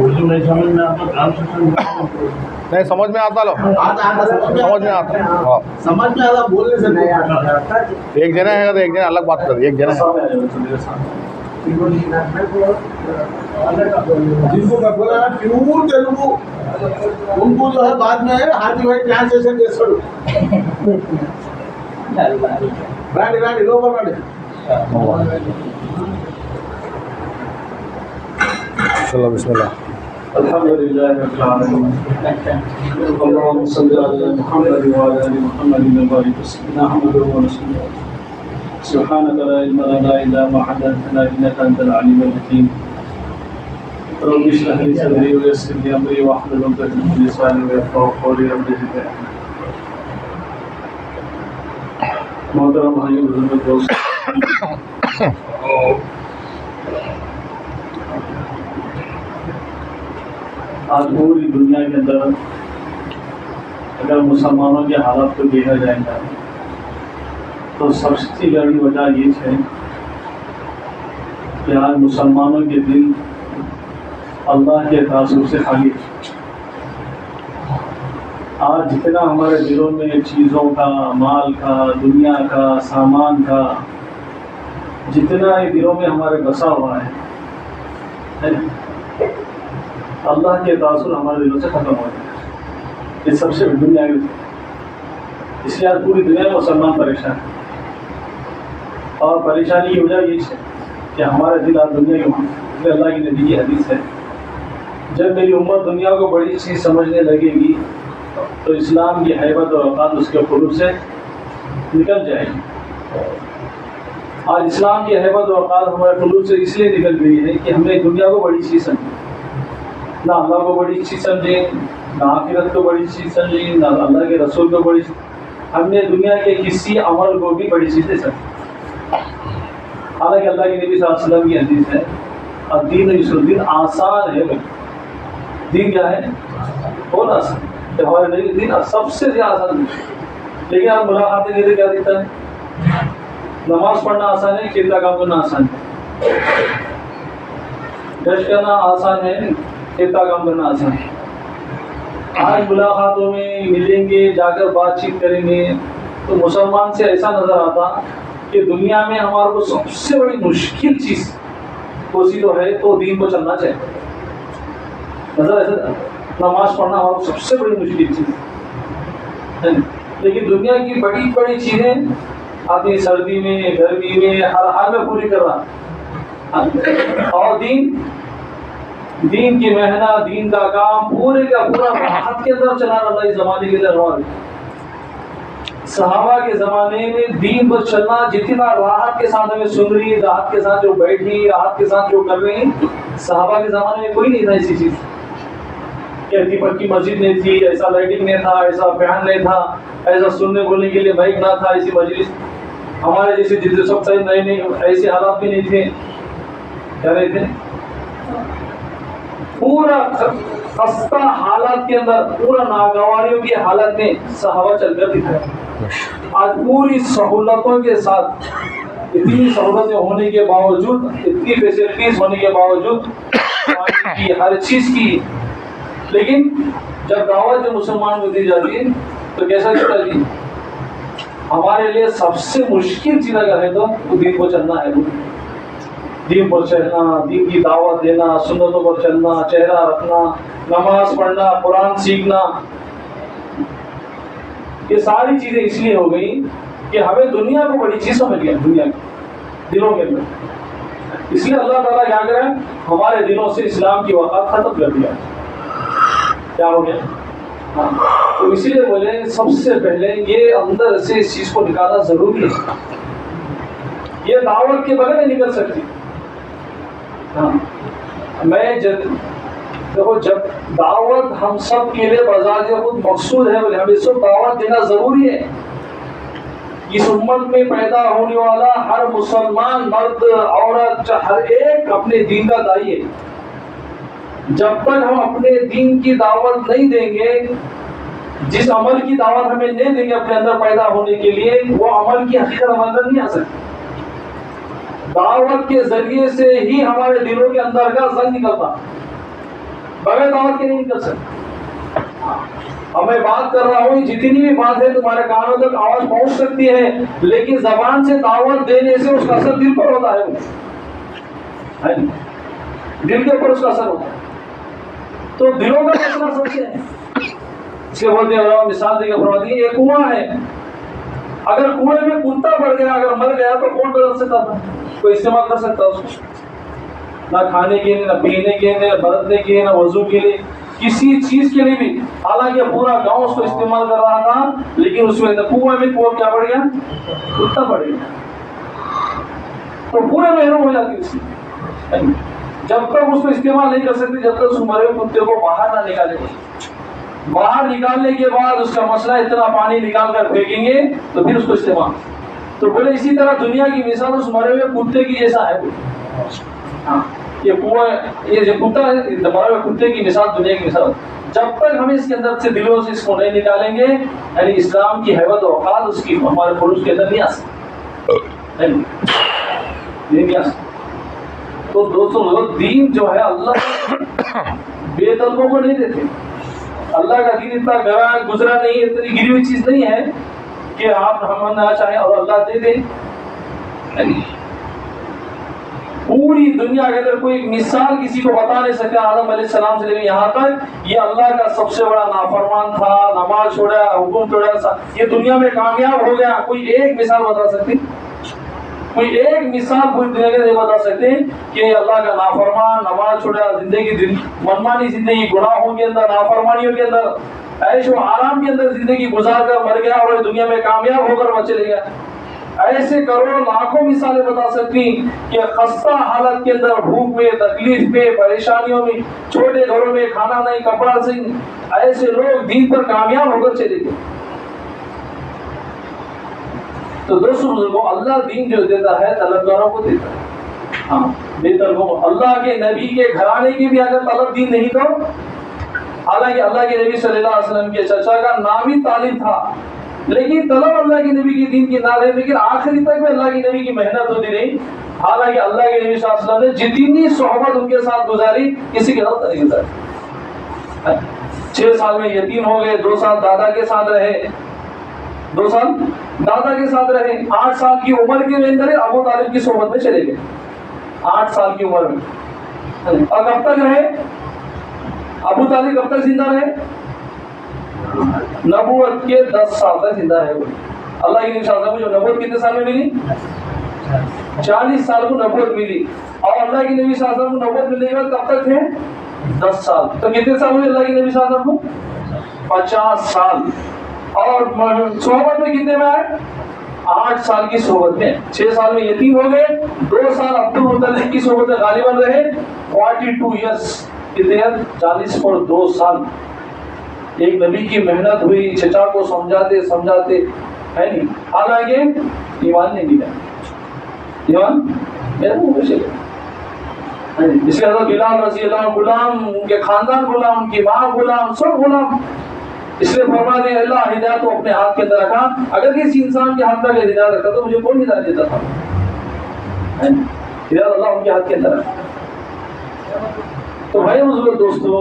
Speaker 4: उर्दू नहीं समझ में आता ट्रांसलेशन
Speaker 2: नहीं समझ में आता लो समझ में आता हाँ
Speaker 3: समझ में आता बोलने से नहीं आता।
Speaker 2: एक जना है तो एक जना अलग बात कर एक जना है
Speaker 3: जिनको मैं बोला ना प्योर तेलुगु उनको जो है बाद में हाथी भाई ट्रांसलेशन చేస్తాడు రాండి లోపల రండి
Speaker 2: चलो बिस्मिल्लाह।
Speaker 4: अल्हम्दुलिल्लाह रब्बिल आलमीन अल्लाहुम्मा सल्ली अला मुहम्मद व अला आलि मुहम्मद व बारिक वसल्लम अहमदु व रसूलुहु सुब्हानक ला इल्मा लना इल्ला मा अल्लमतना इन्नका अंतल अलीमुल हकीम रब्बि इश्रह लि सदरी व यस्सिर लि अमरी वाहलुल उक़दतम मिन लिसानी यफ़क़हू क़ौली रब्बि ज़िदनी मोहतरम भाइयों बुजुर्गों दोस्तों आज पूरी दुनिया के अंदर अगर मुसलमानों के हालात को देखा जाएगा तो सबसे बड़ी वजह ये है कि आज मुसलमानों के दिल अल्लाह के तासुब से खाली। आज जितना हमारे दिलों में चीज़ों का, माल का, दुनिया का, सामान का, जितना ये दिलों में हमारे बसा हुआ है अल्लाह के तासुर हमारे दिलों से ख़त्म हो जाए। ये सबसे दुनिया की इसलिए आज पूरी दुनिया में मुसलमान परेशान है और परेशानी की वजह ये है कि हमारे दिल आज दुनिया के इसलिए अल्लाह की नबी की हदीस है जब मेरी उम्मत दुनिया को बड़ी चीज़ समझने लगेगी तो इस्लाम की हैबत और औकात उसके खुलूस से निकल जाएगी। आज इस्लाम की हैबत और औकात हमारे खुलूस से इसलिए निकल गई है कि हमने दुनिया को बड़ी चीज़ समझी, ना अल्लाह को बड़ी चीज़ समझे, ना आखिरत को बड़ी चीज़ समझी, ना अल्लाह के रसूल को बड़ी चीज़। हमने दुनिया के किसी अमल को भी बड़ी चीज़ें समझी। हालांकि अल्लाह के नबी सल्लल्लाहु अलैहि वसल्लम की हदीस है अद्दीन युस्रुद्दीन आसान है भाई। दीन क्या है? बहुत आसान। तो हमारे नबी दीन सबसे ज़्यादा आसान है। लेकिन आप मुलाकातें नहीं तो क्या दिखता है? नमाज पढ़ना आसान है, चिंता काम करना आसान है, गश्त करना आसान है, चिंता काम करना आसान है। आज मुलाकातों में मिलेंगे, जाकर बातचीत करेंगे तो मुसलमान से ऐसा नज़र आता कि दुनिया में हमारे को सबसे बड़ी मुश्किल चीज़ कोई तो है तो दीन को चलना चाहिए। नज़र ऐसा नमाज पढ़ना हमारे को सबसे बड़ी मुश्किल चीज़ है। लेकिन दुनिया की बड़ी बड़ी चीज़ें आदमी सर्दी में, गर्मी में, हर हाल में पूरी कर रहा और दीन की मेहनत, दीन का काम पूरे का पूरा राहत के अंदर चला रहा इस ज़माने के अंदर। सहाबा के ज़माने में दीन पर चलना जितना राहत के साथ हमें सुन रही, राहत के साथ जो बैठी, राहत के साथ जो कर रही, सहाबा के ज़माने में कोई नहीं था ऐसी चीज़। कहती पक्की मस्जिद नहीं थी, ऐसा लाइटिंग नहीं था, ऐसा फैन नहीं था, ऐसा सुनने बोलने के लिए माइक ना था, ऐसी मजलिस हमारे जैसे जितने सब सही नहीं ऐसे हालात भी नहीं थे। क्या नहीं थे? पूरा खस्ता हालात के अंदर, पूरा नागवारियों की हालत में सहाबा चलकर दिखाया। आज पूरी सहूलतों के साथ, इतनी सहूलतें होने के बावजूद, इतनी फैसिलिटीज होने के बावजूद, की हर चीज़ की, लेकिन जब दावत जो मुसलमान को दी जाती है तो कैसा चलता जी? हमारे लिए सबसे मुश्किल चीज़ अगर है तो दीन को चलना है। دین پر چلنا، دین کی دعوت دینا، سنتوں پر چلنا، چہرہ رکھنا، نماز پڑھنا، قرآن سیکھنا، یہ ساری چیزیں اس لیے ہو گئی کہ ہمیں دنیا کو بڑی چیز سمجھ گیا، دنیا کی دلوں کے اندر، اس لیے اللہ تعالیٰ کیا کرے ہمارے دلوں سے اسلام کی وقت ختم کر دیا. کیا ہو گیا؟ ہاں، تو اسی لیے بولے سب سے پہلے یہ اندر سے اس چیز کو نکالنا ضروری ہے. یہ دعوت کے بغیر نہیں نکل سکتی. ہاں، میں دیکھو جب دعوت ہم سب کے لیے بذات خود مقصود ہے، بولے ہمیں سب دعوت دینا ضروری ہے. اس امت میں پیدا ہونے والا ہر مسلمان مرد عورت ہر ایک اپنے دین کا داعی ہے. جب تک ہم اپنے دین کی دعوت نہیں دیں گے، جس عمل کی دعوت ہمیں نہیں دیں گے اپنے اندر پیدا ہونے کے لیے، وہ عمل کی حقیقت عمل میں نہیں آ سکتی. دعوت کے ذریعے سے ہی ہمارے دلوں کے اندر کا زنگ نکلتا، بغیر دعوت کے نہیں نکل سکتا. اب میں بات کر رہا ہوں، جتنی بھی بات ہے تمہارے کانوں تک آواز پہنچ سکتی ہے، لیکن زبان سے دعوت دینے سے اس کا اثر دل پر ہوتا ہے، دل کے اوپر اس کا اثر ہوتا ہے. تو دلوں کا فیصلہ سوچے ہیں. اس کے بولتے ہیں مثال دے کے فرماتی ہے، ایک کنواں ہے، اگر کنویں میں کتا پڑ گیا، اگر مر گیا تو کون بدل سکتا تھا؟ کوئی استعمال کر سکتا اس کو؟ نہ کھانے کے لیے، نہ پینے کے لیے، نہ برتنے کے لیے، نہ وضو کے لیے، کسی چیز کے لیے بھی. حالانکہ پورا گاؤں اس کو استعمال کر رہا تھا، لیکن اس میں کنویں میں کیا پڑ گیا؟ کتا پڑ گیا. تو پورے محروم ہو جاتی اس کی. جب تک اس کو استعمال نہیں کر سکتے، جب تک اس مرے ہوئے کتے کو باہر نہ نکالے. باہر نکالنے کے بعد اس کا مسئلہ اتنا پانی نکال کر پھینکیں گے تو پھر اس کو استعمال. تو بولے اسی طرح دنیا کی مثال اس مرے ہوئے کتے کی جیسا ہے. ہاں، یہ کنواں، یہ جو کتا ہے مرے ہوئے کتے کی مثال دنیا کی مثال. جب تک ہم اس کے اندر سے دلوں سے اس کو نہیں نکالیں گے، یعنی اسلام کی حیبت و وقار اس کی ہمارے خلوص کے اندر نہیں آ سکتی، نہیں آ سکتی. تو دوستوں دین جو ہے اللہ بے طلبوں کو نہیں دیتے. اللہ کا دین اتنا گزرا نہیں، اتنی گری ہوئی چیز نہیں ہے کہ آپ ہم نہ چاہیں اور اللہ دے دیں. پوری دنیا کے اندر کوئی مثال کسی کو بتا نہیں سکتا آدم علیہ السلام سے لے کے یہاں تک یہ اللہ کا سب سے بڑا نافرمان تھا، نماز چھوڑا، حکم توڑا، یہ دنیا میں کامیاب ہو گیا. کوئی ایک مثال بتا سکتی؟ کوئی ایک مثال پوری دنیا کے نہیں بتا سکتے کہ اللہ کا نافرمان، نماز چھوڑا، زندگی منمانی زندگی، گناہوں کے اندر، نافرمانیوں کے اندر، عیش و آرام کے اندر زندگی گزار کر مر گیا اور دنیا میں کامیاب ہو کر چلے گیا. ایسے کروڑوں لاکھوں مثالیں بتا سکتی کہ خستہ حالت کے اندر، بھوک میں، تکلیف میں، پریشانیوں میں، چھوٹے گھروں میں، کھانا نہیں، کپڑا نہیں، ایسے لوگ دین پر کامیاب ہو کر چلے گئے. تو دوستوں بزرگوں، اللہ دین جو دیتا ہے طلبگاروں کو دیتا ہے. ہاں، بے طلبوں کو. اللہ کے نبی کے گھرانے کی بھی اگر طلب دین نہیں تو، حالانکہ اللہ کے نبی صلی اللہ علیہ وسلم کے چچا کا نام ہی طالب تھا، لیکن طلب اللہ کے نبی کی دین کی نہ رہے، لیکن آخری تک میں اللہ کے نبی کی محنت ہوتی رہی. حالانکہ اللہ کے نبی صلی اللہ علیہ وسلم نے جتنی صحبت ان کے ساتھ گزاری کسی کے ساتھ نہیں گزاری. 6 سال میں یتیم ہو گئے، 2 سال دادا کے ساتھ رہے، 2 سال دادا کے ساتھ رہے. 8 سال کی عمر کے اندر ابو طالب کی صحبت میں چلے گئے. 8 سال کی عمر میں. اور کب تک رہے ابو طالب؟ کب تک زندہ رہے؟ نبوت کے 10 سال تک زندہ رہے. اللہ کے نبی صلی اللہ علیہ وسلم کو جو نبوت کتنے سال میں ملی؟ 40 سال کو نبوت ملی. اور اللہ کے نبی صلی اللہ علیہ وسلم کو نبوت ملنے کے بعد کب تک تھے؟ 10 سال. تو کتنے سال ہوئے اللہ کے نبی صلی اللہ علیہ وسلم کو؟ 50 سال. اور صحبت میں کتنے میں آئے؟ 8 سال کی صحبت میں. 6 سال میں یتیم ہو گئے، 2 سال عبد المطلب کی صحبت میں غالباً رہے. 42 ایئرس، کتنے؟ 40 اور 2 سال. ایک نبی کی محنت ہوئی، چچا کو سمجھاتے ہے نہیں. حالانکہ ایمان نہیں ملا، ایمان میرے منہ سے. اس کے حضرت بلال رضی اللہ عنہ غلام، ان کے خاندان غلام، ان کی ماں غلام، سب غلام. اس لیے فرما دے اللہ ہدایت کو اپنے ہاتھ کے اندر رکھا. اگر کسی انسان کے ہاتھ میں ہدایت رکھتا تو مجھے کون ہدایت دیتا تھا؟ ہدایت اللہ ان کے ہاتھ کے اندر رکھا. तो भाई मुझे दोस्तों,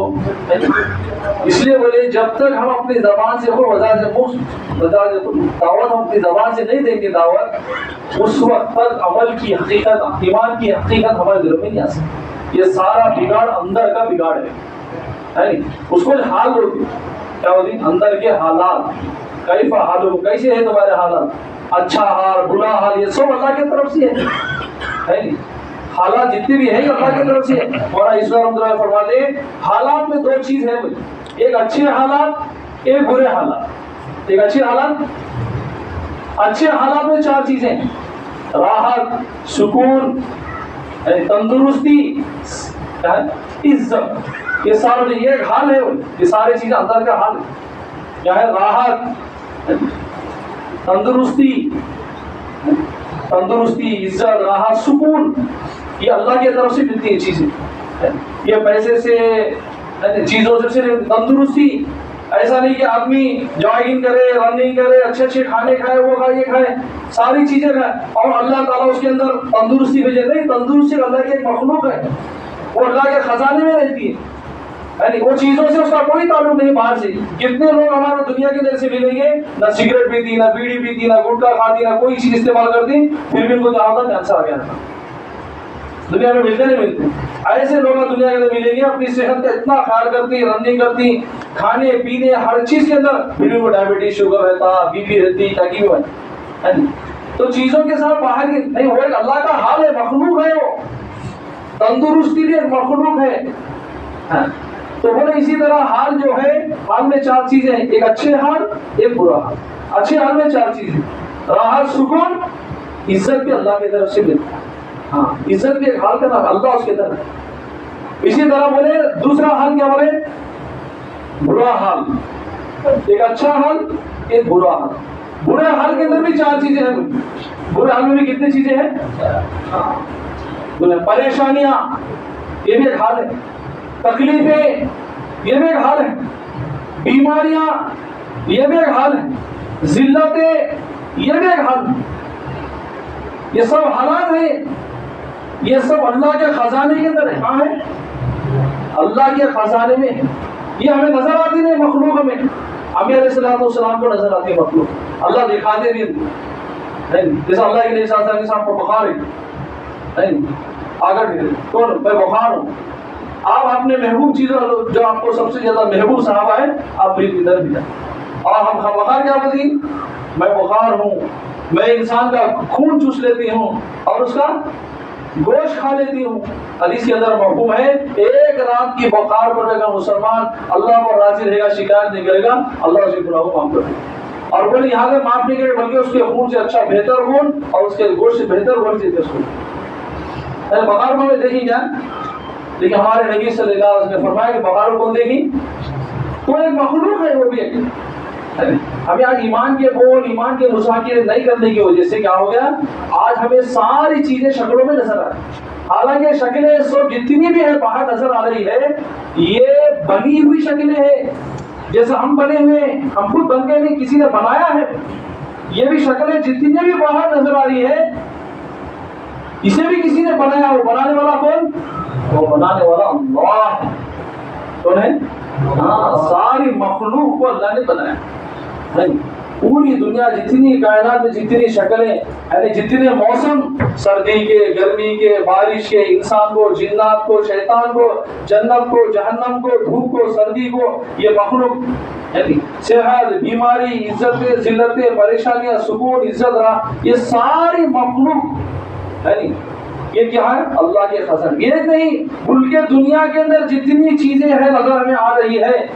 Speaker 4: इसलिए बोले जब तक हम अपनी जबान से वो दावत हम अपनी जबान से नहीं देंगे दावत, उस वक्त तक अमल की हकीकत, ईमान की हकीकत हमारे दिलों में नहीं आ सकती। ये सारा बिगाड़ अंदर का बिगाड़ है नहीं? उसको हाल बोलते, क्या बोलती? अंदर के हालात, कैफा हालो, कैसे है तुम्हारे हालात, अच्छा हाल बुरा हाल, ये सब अल्लाह की तरफ से है नहीं? हालात जितनी भी है अल्लाह की तरफ से है। और ईश्वर फरमाते हैं हालात में दो चीज है, एक अच्छे हालात, एक बुरे हालात। एक अच्छे हालात, अच्छे हालात में चार चीजें, राहत, सुकून, तंदुरुस्ती, इज्जत, ये सारे ये एक हाल है, ये सारी चीजें अंदर का हाल है। क्या है? राहत, तंदुरुस्ती, इज्जत, राहत, सुकून, ये अल्लाह की तरफ से मिलती है चीजें। ये पैसे से, चीजों से सिर्फ तंदुरुस्ती, ऐसा नहीं कि आदमी जॉगिंग करे, रनिंग करे, अच्छे अच्छे खाने खाए, वो खाए, ये खाए, सारी चीजें खाए और अल्लाह ताला उसके अंदर तंदुरुस्ती भेजे। नहीं, तंदुरुस्ती अल्लाह की एक मखलूक है, वो अल्लाह के खजाने में रहती है, वो चीजों से उसका कोई ताल्लुक नहीं बाहर से। कितने लोग हमारे दुनिया के अंदर से मिलेंगे, ना सिगरेट पीती, ना बीड़ी पीती, ना गुटखा खाती, ना कोई चीज इस्तेमाल करती, फिर भी उनको क्या होता है? कैंसर आ गया था। दुनिया में मिलते नहीं मिलते, ऐसे लोग दुनिया के अंदर मिलेंगे, अपनी सेहत का इतना ख्याल करती, रनिंग करती, खाने पीने हर चीज के अंदर, फिर भी डायबिटीज, शुगर रहता, बीपी रहती, ताकि वो है। तो चीजों के साथ बाहर की नहीं हो, अल्लाह का हाल है, मखलूक है, वो तंदुरुस्ती भी एक मखलूक है। तो बोले इसी तरह हाल जो है, हाल में चार चीजें, एक अच्छे हाल, एक बुरा हाल। अच्छे हाल में चार चीजें, राहत, सुकून, इज्जत भी अल्लाह की तरफ से मिलता है। हाँ, इज्जत भी एक हाल का नाम, अल्लाह उसके तरफ। इसी तरह बोले दूसरा हाल क्या बोले? बुरा हाल। एक अच्छा हाल, एक बुरा हाल। बुरे हाल के अंदर भी चार चीजें हैं। बुरे हाल में भी कितनी चीजें हैं? बोले परेशानियां, ये भी एक हाल है, तकलीफें, ये भी एक हाल है, बीमारियां, ये भी एक हाल है, जिल्लतें, ये भी एक हाल है। ये सब हालात हैं, ये सब अल्लाह के खजाने के अंदर है। कहाँ है? अल्लाह के खजाने में है। ये हमें नजर आती नहीं, मखलूक में हमें अलैहिस्सलाम को नजर आती है मखलूक, अल्लाह दिखाते भी नहीं। जैसे अल्लाह के साहब को बुखार है, आगर कौन? मैं बुखार हूँ। आप अपने महबूब चीजों, जो आपको सबसे ज्यादा महबूब सहाबा है, आप इधर भी जाए और हम बुखार क्या बोलती? मैं बुखार हूँ, मैं इंसान का खून चूस लेती हूँ और उसका गोश्त खा लेती हूँ। हदीस के अंदर मफहूम है, एक रात की बुखार पड़ेगा मुसलमान, अल्लाह पर राजी रहेगा, शिकायत नहीं करेगा, अल्लाह उसके गुनाह को माफ करेगा। और बोले यहाँ से माफ नहीं करे, बल्कि उसके खून से अच्छा बेहतर खून और उसके गोश्त से बेहतर गोश्त देते उसको। बुखार में देखी क्या? लेकिन हमारे नबी सल्लल्लाहु अलैहि वसल्लम ने फरमाया कि बुखार कौन देखी? तो एक मखलूक है, वो भी एक। हमें आज ईमान के बोल, ईमान के मुज़ाकिरे नहीं करने की वजह से क्या हो गया? आज हमें सारी चीजें शक्लों में नजर आ रही। हालांकि शक्लें सब जितनी भी है बाहर नजर आ रही है, ये बनी हुई शक्लें हैं। जैसे हम बने हुए, हम खुद बन गए नहीं, किसी ने बनाया है। ये भी शक्लें जितनी भी बाहर नजर आ रही है, इसे भी किसी ने बनाया। वो बनाने वाला कौन? वो बनाने वाला अल्लाह कौन है? हाँ, सारी मखलूक को अल्लाह ने बनाया। पूरी दुनिया, जितनी कायनात में जितनी शक्लें, यानी जितने मौसम, सर्दी के, गर्मी के, बारिश के, इंसान को, जिन्नात को, शैतान को, जन्नत को, जहन्नम को, धूप को, सर्दी को, ये मखलूक, यानी सेहत, बीमारी, इज्जतें, जिल्लतें, परेशानियां, सुकून, इज्जत, ये सारी मखलूक है। ये क्या है? अल्लाह के खजाने। ये नहीं, बल्कि दुनिया के अंदर जितनी चीजें हैं नजर हमें आ रही है,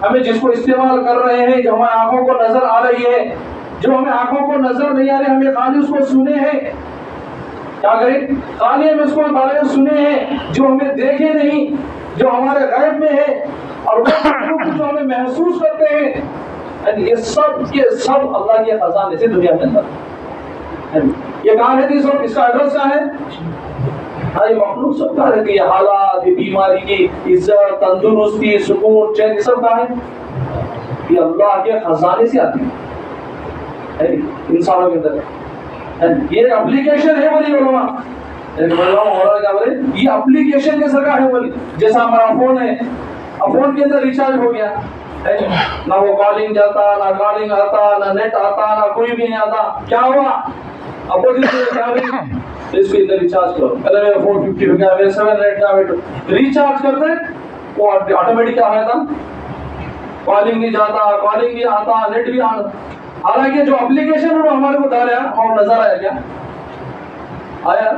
Speaker 4: हमें जिसको इस्तेमाल कर रहे हैं, जो हमारे आंखों को नजर आ रही है, जो हमें आंखों को नजर नहीं आ रहे, हमें खाली उसको सुने हैं। क्या करें? खाली हम उसको बारे में सुने हैं, जो हमें देखे नहीं, जो हमारे गैब में है, और वो जो हमें महसूस करते हैं, ये सब के सब अल्लाह के खजाने से दुनिया के अंदर। ये कहाँ रहती है सब? इसका एड्रेस क्या है? हाँ, ये मखलूक सब कहाँ रहती है? हालात, बीमारी की, इज्जत, तंदुरुस्ती, सुकून, चैन, सब कहाँ है? ये अल्लाह के खजाने से आती है इंसानों के अंदर। ये एप्लीकेशन है बड़ी उलमा, एक बोल रहा हूँ और क्या बोले, ये एप्लीकेशन के जगह है बोले। जैसा हमारा फोन है, अब फोन के अंदर रिचार्ज हो गया है, ना वो कॉलिंग जाता, ना कॉलिंग आता, ना नेट आता, ना कोई भी नहीं आता, क्या हुआ अपोजिशन क्या हुई, इसको इधर रिचार्ज करो, पहले मेरा फोन 50 हो गया, मेरा 7 नेट का रिचार्ज करते वो ऑटोमेटिक क्या होता, कॉलिंग नहीं जाता, कॉलिंग नहीं आता, नेट भी आता। हालांकि जो एप्लीकेशन है वो हमारे को डाला और नजर आया क्या, आया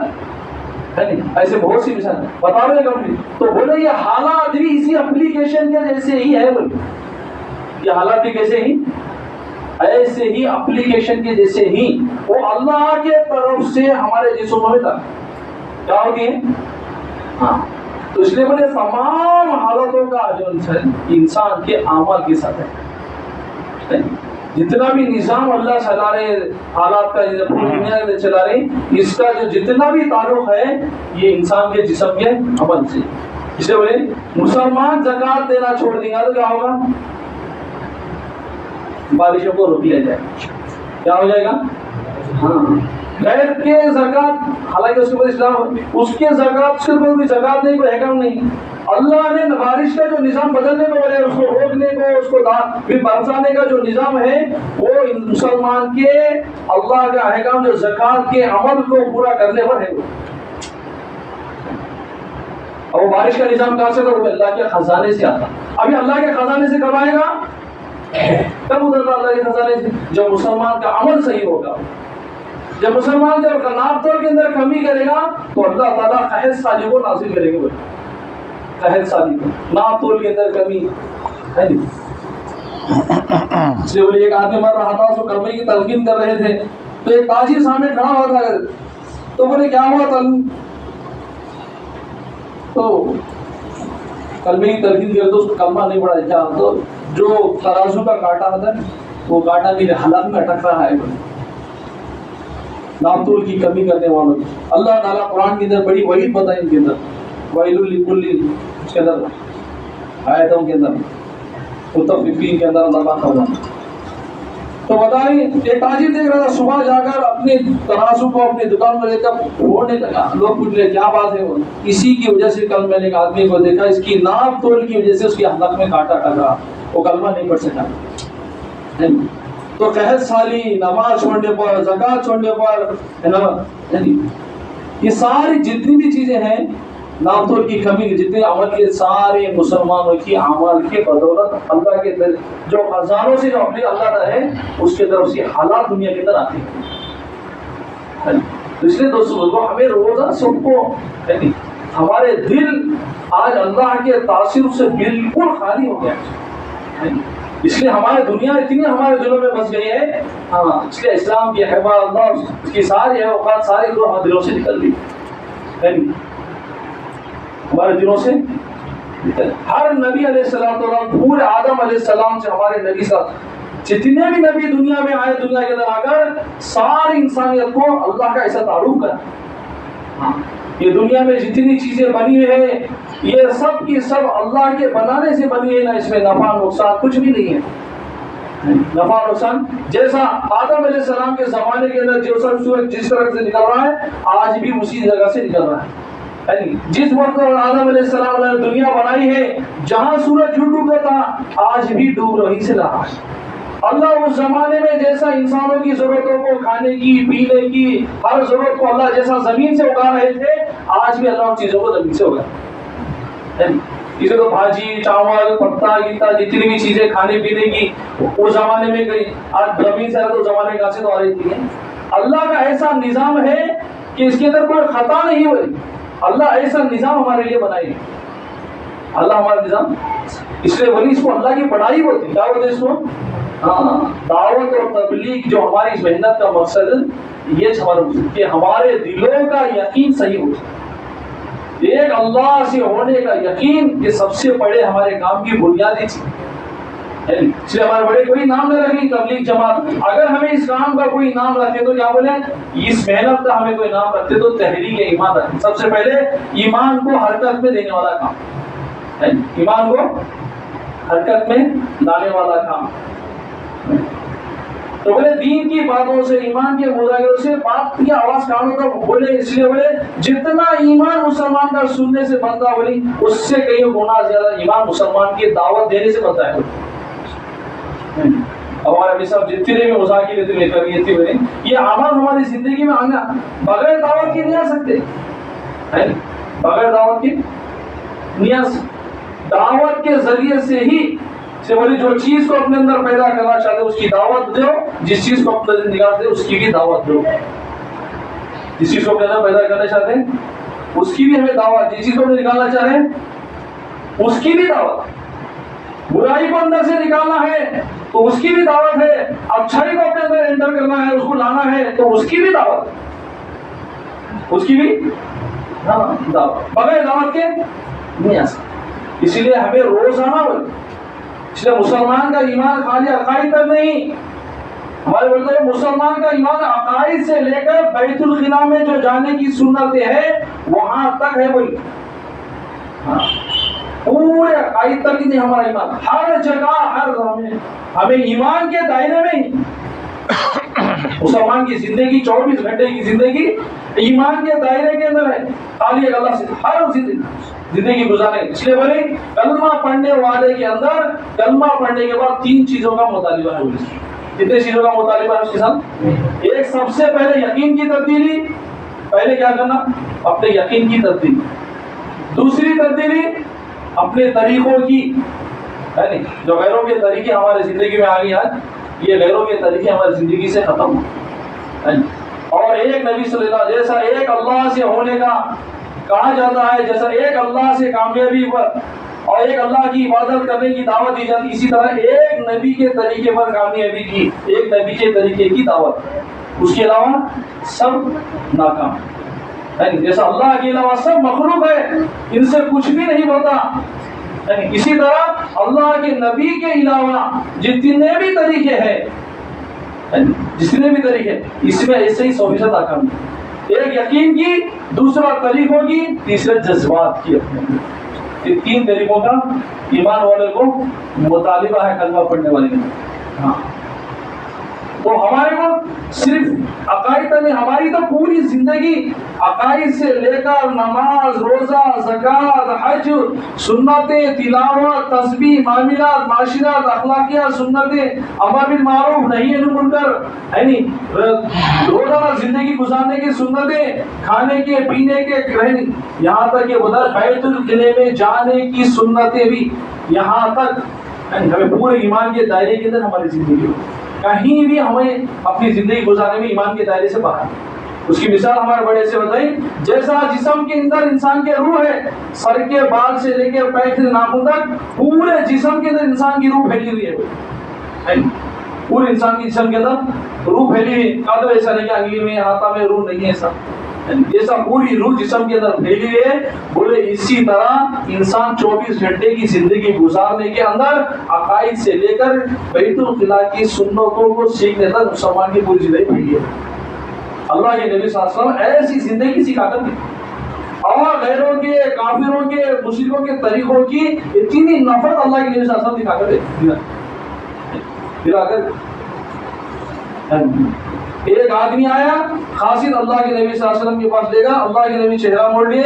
Speaker 4: है नहीं, ऐसे बहुत सी मिसाल बता रहे कंपनी। तो बोले ये हालात भी इसी एप्लीकेशन के जैसे ही है बोले, ये हालात भी कैसे ही, ऐसे ही एप्लीकेशन के जैसे ही वो अल्लाह के तरफ से हमारे जिस्मों में था क्या होती है। हाँ, तो इसलिए बोले तमाम हालतों का जो इंसान के अमल के साथ है। जितना भी निजाम अल्लाह चला रहे, हालात का पूरी दुनिया में चला रहे, इसका जो जितना भी ताल्लुक है ये इंसान के जिस्म के अमल से। इसलिए बोले मुसलमान ज़कात देना छोड़ देगा तो क्या होगा, बारिशों को रोक लिया जाएगा, क्या हो जाएगा। हाँ, गैर के ज़कात, हालांकि उसके बाद इस्लाम उसके ज़कात से कोई ज़कात नहीं, कोई अहकाम नहीं। अल्लाह ने बारिश का जो निज़ाम बदलने को बोले, उसको रोकने को, उसको फिर बरसाने का जो निज़ाम है वो मुसलमान के अल्लाह का अहकाम जो ज़कात के अमल को पूरा करने पर है। और वो बारिश का निज़ाम कहाँ से था, वो अल्लाह के खजाने से आता। अभी अल्लाह के खजाने से कब आएगा, कब उतरता अल्लाह के खजाने से, जब मुसलमान का अमल सही होगा। जब मुसलमान जब नापतोल के अंदर कमी करेगा तो अल्लाह ताला कहत साली को नासिल करेंगे। बोले कहत साली को नापतोल के अंदर कमी है नहीं। इसलिए बोले एक आदमी मर रहा था, उसको कलमे की तलकीन कर रहे थे, तो एक ताजिर सामने खड़ा हुआ था, तो बोले क्या हुआ तो कलमे की तलकीन कर, तो उसको कलमा नहीं पड़ा क्या, तो जो तराजू का कांटा था वो कांटा मेरे हालात में अटक रहा है। नापतोल की कमी करने वालों, अल्लाह ताला कुरान के अंदर बड़ी वहीद बताई, इनके अंदर वहीलुल लिकुल्ली, उसके अंदर आयतों के अंदर मुतफ़िफ़ीन के अंदर अल्लाह का। तो बताएं, एक ताजिर देख रहा था, सुबह जाकर अपने तराजू को अपनी दुकान में लेकर फोड़ने लगा। लोग पूछ रहे क्या बात है, वो इसी की वजह से कल मैंने एक आदमी को देखा, इसकी नाप तोल की वजह से उसकी हलक में कांटा अटक रहा, वो कलमा नहीं पढ़ सका। तो कहत साली, नमाज छोड़ने पर, ज़कात छोड़ने पर, है ना, ये सारी जितनी भी चीजें हैं नापतोल की कमी, जितने अमल के सारे मुसलमानों की अमल के बदौलत अल्लाह के जो खजानों से जो अपने अल्लाह है उसके तरफ से हालात दुनिया के अंदर आते हैं। तो इसलिए दोस्तों हमें रोजा सबको हमारे दिल आज अल्लाह के तासीर से बिल्कुल खाली हो गया। इसलिए हमारे दुनिया इतनी हमारे दिलों में बस गई है। हाँ, इसलिए इस्लाम की हिफाज़त उसकी सारी औकात सारी तो हमारे दिलों से निकल गई, हमारे दिलों से हर नबी अलैहिस्सलाम, पूरे आदम अलैहिस्सलाम से हमारे नबी साथ जितने भी नबी दुनिया में आए, दुनिया के अंदर आकर सारी इंसानियत को अल्लाह का ऐसा तारुफ करा। ये दुनिया में जितनी चीजें बनी हुई है ये सब की सब अल्लाह के बनाने से बनी है ना, इसमें नफा नुकसान कुछ भी नहीं है। नफा नुकसान जैसा आदम अलैहिस्सलाम के जमाने के अंदर जो सब सूरज जिस तरह से निकल रहा है आज भी उसी जगह से निकल रहा है। जिस वक्त आदम अलैहिस्सलाम ने दुनिया बनाई है जहां सूरज डूबता था आज भी डूब रही से रहा है। अल्लाह उस जमाने में जैसा इंसानों की जरूरतों को खाने की पीने की हर जरूरत को अल्लाह जैसा जमीन से उगा रहे थे आज भी अल्लाह उन चीजों को जमीन से उगा। इसे तो भाजी चावल पत्ता गीता जितनी भी चीजें खाने पीने की उस जमाने में गई, आज जमीन से तो जमाने का से तो आ रही थी। अल्लाह का ऐसा निजाम है कि इसके अंदर कोई खता नहीं हुई। अल्लाह ऐसा निजाम हमारे लिए बनाए, अल्लाह हमारा निजाम। इसलिए बोली इसको अल्लाह की पढ़ाई बोलते, क्या बोलते इसको, हाँ, दावत और तबलीग जो हमारी इस मेहनत का मकसद ये कि हमारे दिलों का यकीन सही हो। एक अल्लाह से होने का यकीन ये सबसे बड़े हमारे काम की बुनियादी चीज है। इसलिए हमारे बड़े कोई नाम न रखें तबलीग जमात, अगर हमें इस काम का कोई नाम रखे तो क्या बोले, इस मेहनत का हमें कोई नाम रखते तो तहरीक ईमान रखें। सबसे पहले ईमान को हरकत में देने वाला काम है, ईमान को हरकत में लाने वाला काम। तो बोले दीन की बातों से, ईमान के मुजाहिरों से बात की आवाज कानों तक बोले, इसलिए बोले जितना ईमान मुसलमान का सुनने से बनता है, बोली उससे कई गुना ज्यादा ईमान मुसलमान की दावत देने से बनता है। हमारे अभी सब जितने भी मुजाहिर लेकर ये थी, बोले ये अमल हमारी जिंदगी में आना बगैर दावत के नहीं आ सकते, है बगैर दावत के नहीं आ सकते। दावत के जरिए से ही से बोली जो चीज को अपने अंदर पैदा करना चाहते उसकी दावत दो, जिस चीज को अपने अंदर निकालते उसकी भी दावत दो। जिस चीज को अपने अंदर पैदा करना चाहते हैं उसकी भी हमें दावत, जिस चीज को निकालना चाह रहे हैं उसकी भी दावत। बुराई को अंदर से निकालना है तो उसकी भी दावत है, अच्छाई को अपने अंदर एंटर करना है, उसको लाना है तो उसकी भी दावत, उसकी भी दावत। बगैर दावत के नहीं आ सकते। इसीलिए हमें रोजाना बोले, इसलिए मुसलमान का ईमान खाली अकाईद तक नहीं, हमारे बोलते हैं मुसलमान का ईमान अकाईद से लेकर बैतुल खिला में जो जाने की सुन्नतें है वहां तक है। बोली पूरे अकाईद तक ही नहीं हमारा ईमान, हर जगह हर हमें ईमान के दायरे में ही मुसलमान की जिंदगी 24 घंटे की जिंदगी ईमान के दायरे के अंदर है। खाली अल्लाह से हर जिंदगी गुजारे। इसलिए बोले कलमा पढ़ने वाले के अंदर कलमा पढ़ने के बाद 3 चीजों का मुतालिबा है। कितने चीजों का मुतालिबा है उसके साथ? एक, सबसे पहले यकीन की तब्दीली। पहले क्या करना? अपने यकीन की तब्दीली। दूसरी तब्दीली अपने तरीकों की, है नहीं, जो गैरों के तरीके हमारे जिंदगी में आ गए आज, ये गैरों के तरीके हमारी जिंदगी से खत्म है। और एक नबी सल्लल्लाहु अलैहि वसल्लम जैसा एक अल्लाह से होने का कहा जाता है, जैसा एक अल्लाह से कामयाबी पर और एक अल्लाह की इबादत करने की दावत दी जाती, इसी तरह एक नबी के तरीके पर कामयाबी की, एक नबी के तरीके की दावत, उसके अलावा सब नाकाम है। जैसा अल्लाह के अलावा सब मखलूक है, इनसे कुछ भी नहीं होता। इसी तरह अल्लाह के नबी के अलावा जितने भी तरीके हैं, जितने भी तरीके, इसमें ऐसे ही 100% नाकाम। एक यकीन की, दूसरा तरीकों की, तीसरा जज्बात की। अपने ये 3 तरीकों का ईमान वाले को मुतालिबा है कलमा पढ़ने वाले का। हाँ, तो हमारे को सिर्फ अकाईद में, हमारी तो पूरी जिंदगी अकाईद से लेकर नमाज, रोजा, ज़कात, हज, सुन्नतें, तिलावत, तस्बीह, मामिलात, माशिरात, अखलाकियात, सुन्नतें, अमर बिल मारूफ, नही अनिल मुनकर, है नहीं, रोजाना जिंदगी गुजारने की सुन्नतें, खाने के, पीने के, रहने, यहाँ तक कि उधर बैतुल किले में जाने की सुन्नतें भी, यहाँ तक हमें पूरे ईमान के दायरे के अंदर हमारी जिंदगी हो। कहीं भी हमें अपनी जिंदगी गुजारने में ईमान के दायरे से बाहर। उसकी मिसाल हमारे बड़े से बताई, जैसा जिस्म के अंदर इंसान के रूह है, सर के बाल से लेकर पैर से नाखून तक पूरे जिस्म के अंदर इंसान की रूह फैली हुई है। पूरे इंसान की जिस्म के अंदर रूह फैली हुई। कहा ऐसा नहीं कि अंगली में, हाथा में रूह नहीं है, ऐसा जैसा पूरी रूह जिस्म के अंदर फैली हुई है। बोले इसी तरह इंसान 24 घंटे की जिंदगी गुजारने के अंदर अकाईद से लेकर बैतुल खिला की सुन्नतों को सीखने तक मुसलमान की पूरी जिंदगी फैली है। अल्लाह के नबी सल्लल्लाहु अलैहि वसल्लम ऐसी जिंदगी सिखाकर दी और गैरों के, काफिरों के, मुश्रिकों के तरीकों की इतनी नफरत अल्लाह के नबी सल्लल्लाहु अलैहि वसल्लम दिखाकर। एक आदमी आया, खासिद अल्लाह के नबी सल्लल्लाहु अलैहि वसल्लम के पास लेगा। अल्लाह के नबी चेहरा मोड़ लिए,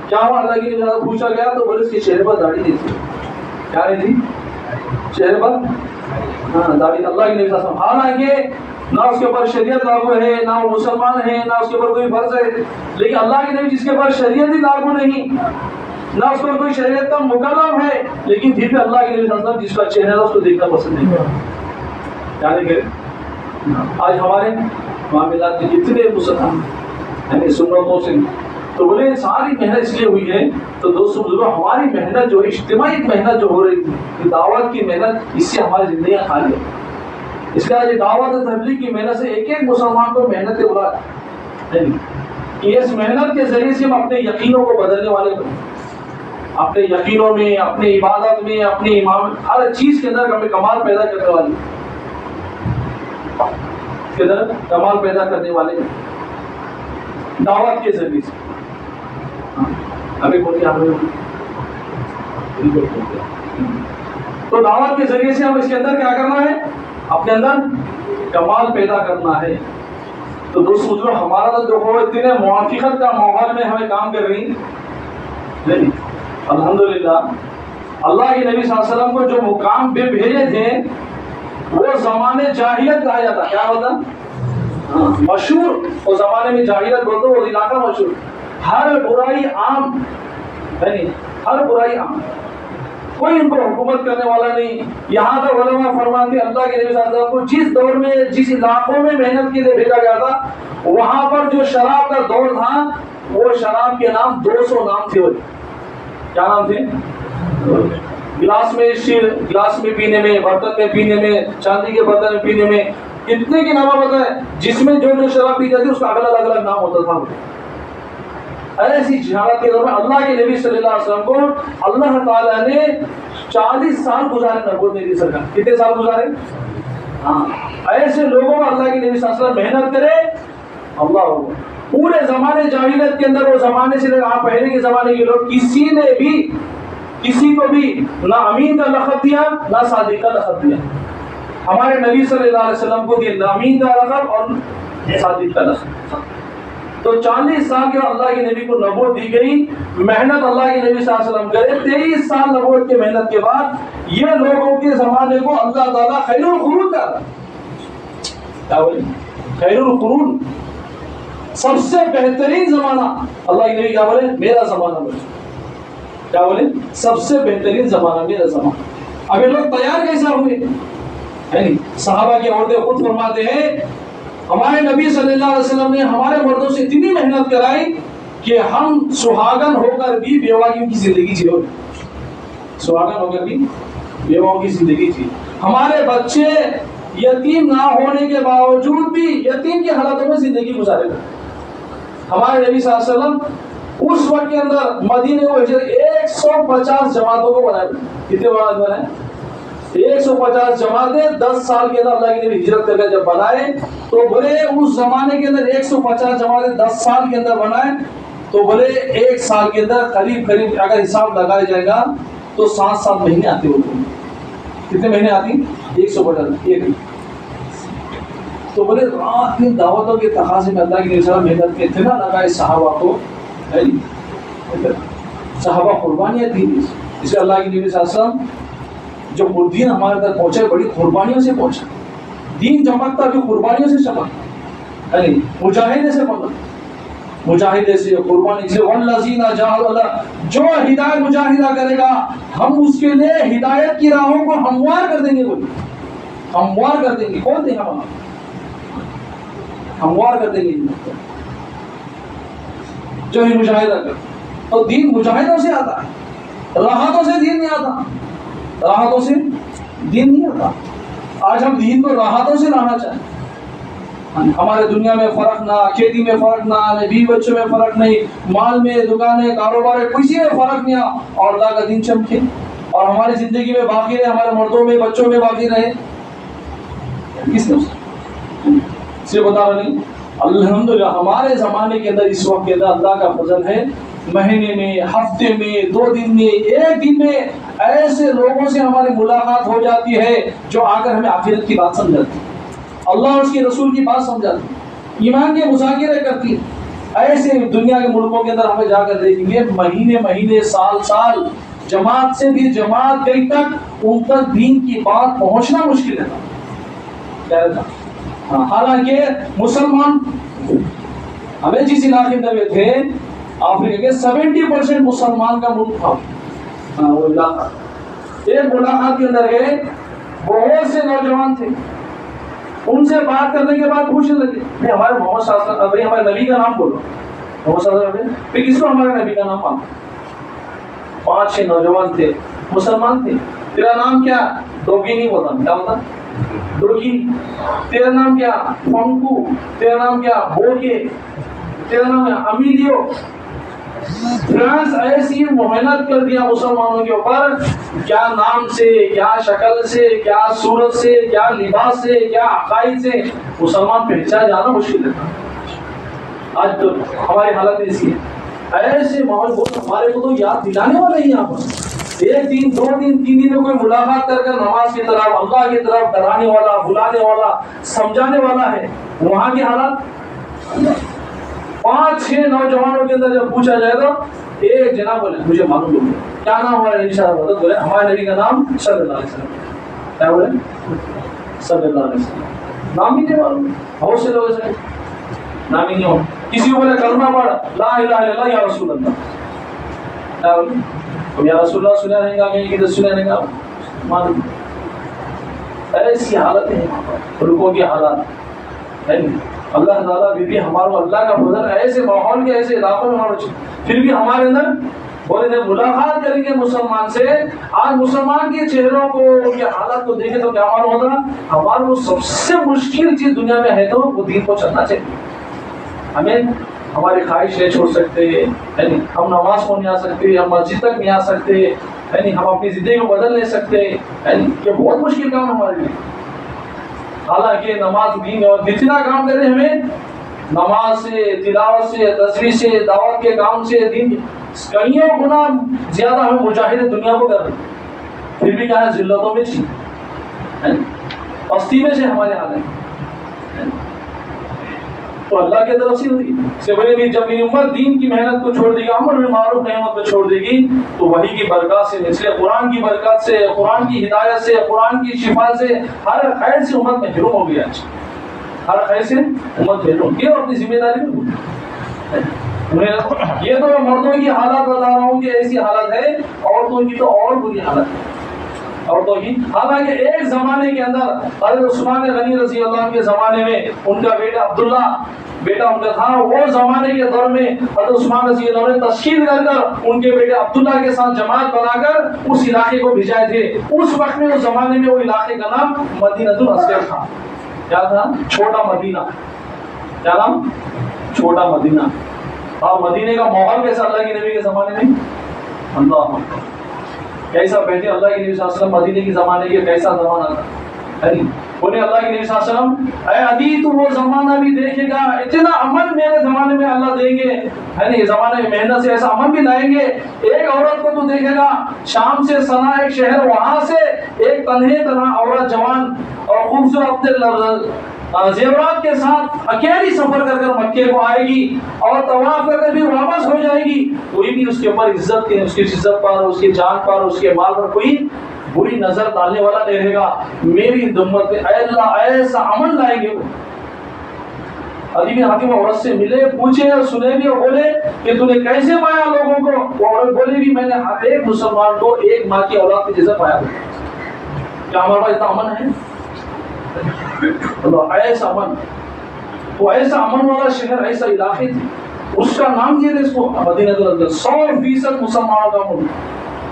Speaker 4: क्या हुआ? अल्लाह के नबी पूछा गया तो बोले इसके चेहरे पर दाढ़ी नहीं थी। क्या नहीं थी? चेहरे पर दाढ़ी। अल्लाह के नबी सल्लल्लाहु अलैहि वसल्लम, हालांकि ना उसके ऊपर शरीयत लागू है, ना वो मुसलमान है, ना उसके ऊपर कोई फर्ज है, लेकिन अल्लाह के नबी जिसके ऊपर शरीयत ही लागू नहीं, ना उसके ऊपर कोई शरीयत का मुकल्लम है, लेकिन फिर भी अल्लाह के नबी सल्लल्लाहु अलैहि वसल्लम जिसका चेहरा था उसको देखना पसंद नहीं किया। क्या नहीं करे? आज हमारे मामलात में जितने मुसलमान यानी सुन्नतों से, तो बोले सारी मेहनत इसलिए हुई है। तो दोस्तों बुजुर्गों, हमारी मेहनत जो है, इज्तिमाई मेहनत जो हो रही थी, दावत की मेहनत, इससे हमारी जिंदगी खाली है। इसका ये दावत तबलीग की मेहनत से एक एक मुसलमान को मेहनत उड़ा कि इस मेहनत के जरिए से हम अपने यकीनों को बदलने वाले बने, अपने यकीनों में, अपनी इबादत में, अपने ईमान, हर चीज के अंदर हमें कमाल पैदा करने वाले, के अंदर कमाल पैदा करने वाले दावत के जरिए से। हमें तो दावत के जरिए से हम इसके अंदर क्या करना है? अपने अंदर कमाल पैदा करना है। तो दोस्त मुझे हमारा तो देखो इतने मुआफिकत का माहौल में हमें काम कर रही नहीं। अल्हम्दुलिल्लाह अल्लाह के नबी सल्लल्लाहु अलैहि वसल्लम को जो मुकाम पे भेजे थे वो ज़माने जाहिलियत कहा जाता। क्या होता? मशहूर उस ज़माने में जाहिलियत बोलते, वो इलाका मशहूर, हर बुराई आम है नहीं, हर बुराई आम, कोई इनको हुकूमत करने वाला नहीं। यहाँ तक उलमा फरमाते अल्लाह के नबी सल्लल्लाहु अलैहि वसल्लम को जिस दौर में जिस इलाकों में मेहनत के लिए भेजा गया था वहाँ पर जो शराब का दौर था वो शराब के नाम 200 नाम थे। क्या नाम थे? गिलास में पीने में, बर्तन में पीने में, चांदी के बर्तन में पीने में, इतने के नाम पता है जिसमें जो जो शराब पी जाती उसका अलग अलग नाम होता था। ऐसी जहालत के दौर में अल्लाह के नबी सल्लल्लाहु अलैहि वसल्लम को अल्लाह ताला ने 40 साल गुजारे नबूवत में सरकार। कितने साल गुजारे? हाँ, ऐसे लोगों को अल्लाह के नबी सल्लल्लाहु अलैहि वसल्लम मेहनत करे अल्लाह पूरे जमाने जाहिलियत के अंदर, वो जमाने से आप पहले के जमाने के लोग किसी को भी ना अमीन का लक़ब दिया ना सादिक का लक़ब दिया। हमारे नबी सल्लल्लाहु अलैहि वसल्लम को दिया ना अमीन का लक़ब और सादिक का लक़ब। तो 40 साल के अल्लाह के नबी को नबूवत दी गई, मेहनत अल्लाह के नबी सल्लल्लाहु अलैहि वसल्लम करे। 23 साल नबूवत की मेहनत के बाद ये लोगों के जमाने को अल्लाह ताला खैरुल कुरून का, क्या बोले, खैरुल कुरून, सबसे बेहतरीन जमाना। अल्लाह के नबी क्या बोले? मेरा जमाना बोले। क्या बोले? सबसे बेहतरीन जमाना मेरा जमाना। अब ये लोग तैयार कैसा हुए है नहीं? सहाबा की औरतें खुद फरमाते हैं हमारे नबी सल्लल्लाहु अलैहि वसल्लम ने हमारे मर्दों से इतनी मेहनत कराई कि हम सुहागन होकर भी बेवाओं की जिंदगी जियो, सुहागन होकर भी बेवाओं की जिंदगी जी। हमारे बच्चे यतीम ना होने के बावजूद भी यतीम की हालतों में जिंदगी गुजारे। हमारे नबी सल्लल्लाहु अलैहि वसल्लम उस वक्त के अंदर मदीने को 150 जमातों को बनाए। कितने बनाए? 150 जमातें 10 साल के अंदर अल्लाह के नबी हिजरत करके जब बनाए तो बोले उस जमाने के अंदर 150 जमातें 10 साल के अंदर बनाए तो बोले एक साल के अंदर करीब अगर हिसाब लगाया जाएगा तो 7 महीने आते होते। कितने महीने आती? 150 एक। तो बोले रात दिन दावतों के तकाज़े में अल्लाह की नबी मेहनत के इतना लगाए सहाबा को, सहाबा कुर्बानियाँ दी। इसलिए अल्लाह की नबी सल्लल्लाहु अलैहि वसल्लम जो दीन हमारे तक पहुंचे बड़ी कुर्बानियों से पहुंचा। दीन चमकता भी कुर्बानियों से चमकता, अरे मुजाहिदे से बना, मुजाहिदे से कुर्बानी से। वल्लज़ीना जाहदू, जो हिदायत मुजाहिदा करेगा हम उसके लिए हिदायत की राहों को हमवार कर देंगे। बोले हमवार कर देंगे। कौन देगा? हमवार कर देंगे जो ही मुजाहिदा कर। तो दीन मुजाहिदों से आता है, राहतों से दीन नहीं आता, राहतों से दीन नहीं आता। आज हम दीन को राहतों से लाना चाहें। हमारे दुनिया में फर्क ना, खेती में फर्क ना, बीवी बच्चों में फर्क नहीं, माल में, दुकानें, कारोबार में, किसी में फर्क नहीं और अल्लाह का दीन चमके और हमारी जिंदगी में बाकी रहे, हमारे मर्दों में, बच्चों में बाकी रहे। किसने से बता रहा नहीं? अल्हम्दुलिल्लाह हमारे ज़माने के अंदर इस वक्त के अंदर अल्लाह का फजल है, महीने में, हफ्ते में, 2 दिन में, 1 दिन में ऐसे लोगों से हमारी मुलाकात हो जाती है जो आकर हमें आखिरत की बात समझाती, अल्लाह और उसके रसूल की बात समझाती, ईमान के मुज़ाकिरे करती। ऐसे दुनिया के मुल्कों के अंदर हमें जाकर देखेंगे महीने, साल जमात से भी जमात कहीं तक उन तक दीन की बात पहुंचना मुश्किल है। क्या रहता? हालांकि मुसलमान, हमें जिस इलाके में थे अफ्रीका के 70% मुसलमान का मुल्क था। वो इलाका, एक मुलाकात के अंदर गए, बहुत से नौजवान थे, उनसे बात करने के बाद पूछने लगे भाई हमारे मोहम्मद सल्लल्लाहु अलैहि वसल्लम, भाई हमारे नबी का नाम बोलो। मोहम्मद सल्लल्लाहु अलैहि वसल्लम, फिर किसको हमारे नबी का नाम मांगो? 5-6 नौजवान थे, मुसलमान थे। तेरा नाम क्या? डोगी नहीं बोलता। क्या होता? डोगी। तेरा नाम क्या? फंकू। तेरा नाम क्या? बोके। तेरा नाम क्या? अमीलियो। फ्रांस ऐसी मेहनत कर दिया मुसलमानों के ऊपर, क्या नाम से, क्या शक्ल से, क्या सूरत से, क्या लिबास से, क्या अकाइद से मुसलमान पहचान जाना मुश्किल है। आज तो हमारी हालत ऐसी है। ऐसे माहौल बहुत हमारे को तो याद दिलाने वाले ही यहाँ पर एक दिन, 2 दिन, 3 दिन में कोई मुलाकात करके नमाज की तरफ, अल्लाह की तरफ डराने वाला, बुलाने वाला, समझाने वाला है, वहां की हालत 5-6 नौजवानों के अंदर जब पूछा जाएगा, एक जना बोले मुझे मालूम नहीं क्या नाम हमारा इंशाअल्लाह, बोले हमारे नबी का नाम सल्लल्लाहु अलैहि वसल्लम। क्या बोले? सल्लल्लाहु अलैहि वसल्लम। नाम ही नहीं मालूम। बहुत से लोग ऐसे नाम ही नहीं हो। किसी को बोले कलमा पढ़, ला इलाहा इल्लल्लाह या रसूल अल्लाह, क्या बोले? तो या रसूल अल्लाह सुना रहेगा, मैं किधर सुना रहेगा मालूम। ऐसी हालत है रुकों की हालत है। अल्लाह ताला भी हमारे अल्लाह का फजल ऐसे माहौल के ऐसे इलाकों में होना चाहिए, फिर भी हमारे अंदर बोले जब मुलाकात करेंगे मुसलमान से, आज मुसलमान के चेहरों को, उनके हालात को देखे तो क्या मालूम होगा, हमारे वो सबसे मुश्किल चीज दुनिया में है तो वो दीन को चलना चाहिए। हमें हमारी ख्वाहिशें छोड़ सकते हैं, हम नमाज को नहीं आ सकते, हम मस्जिद तक नहीं आ सकते, हम अपनी जिंदगी को बदल नहीं सकते, ये बहुत मुश्किल काम है हमारे लिए। हालांकि नमाज दीन और जितना काम करें हमें नमाज से, तिलावत से, तस्वीर से, दावत के काम से दीन कईयों गुना ज्यादा हमें मुजाहिद दुनिया को कर रहे, फिर भी क्या है जिल्लतों में छी, पस्ती में से हमारे हाल है। तो अल्लाह की तरफ से हुई से बोले भी जब मेरी उम्मत दीन की मेहनत को छोड़ देगी, अमर बिल मारूफ नेमत को छोड़ देगी, तो वही की बरकत से, इसलिए कुरान की बरकत से, कुरान की हिदायत से, कुरान की शिफा से हर खैर से उम्मत में महरूम हो गया। हर खैर से उम्मत महरूम, क्यों? अपनी जिम्मेदारी में ये तो मर्दों की हालत बता रहा हूँ कि ऐसी हालत है, औरतों की तो और बुरी हालत है औरतों की। हालांकि एक जमाने के अंदर हज़रत उस्मान गनी रज़ी अल्लाह के जमाने में उनका बेटा अब्दुल्ला बेटा उनका था, वो जमाने के दौर में हज़रत उस्मान रज़ी अल्लाह ने तश्कील कर उनके बेटे अब्दुल्ला के साथ जमात बनाकर उस इलाके को भिजाए थे। उस वक्त में, उस जमाने में वो इलाके का नाम मदीनतुल असगर था। क्या था? छोटा मदीना। क्या नाम? छोटा मदीना। और मदीने का माहौल कैसा अल्लाह के नबी के जमाने में? अल्लाह कैसा बैठे अल्लाह के नबी सल्लल्लाहु अलैहि वसल्लम मदीने के जमाने के कैसा जमाना था। बोले अल्लाह के नबी सल्लल्लाहु अलैहि वसल्लम, ऐ अदी तू वो जमाना भी देखेगा, इतना अमन मेरे जमाने में अल्लाह देंगे, है नहीं, जमाने में मेहनत से ऐसा अमन भी लाएंगे। एक औरत को तू देखेगा शाम से सना एक शहर, वहां से एक तन्हे तना औरत जवान और खूबसूरत जेवरात के साथ अकेली सफर कर कर मक्के को आएगी और तवाफ करके भी वापस हो जाएगी, कोई भी उसके ऊपर इज्जत के, उसकी इज्जत पर, उसकी जान पर, उसके माल पर कोई बुरी नजर डालने वाला नहीं रहेगा। मेरी उम्मत में अल्लाह ऐसा अमन लाएंगे। अली बिन हातिम औरत से मिले, पूछे और सुने भी और बोले कि तूने कैसे पाया लोगों को? वो औरत बोले भी मैंने हर एक मुसलमान को एक माँ की औलाद की जैसा पाया। क्या हमारे पास इतना अमन है? ऐसा अमन, तो ऐसा अमन वाला शहर, ऐसा इलाके थे, उसका नाम दिया इसको मदीनतुल असगर। 100% मुसलमानों का मुल्क,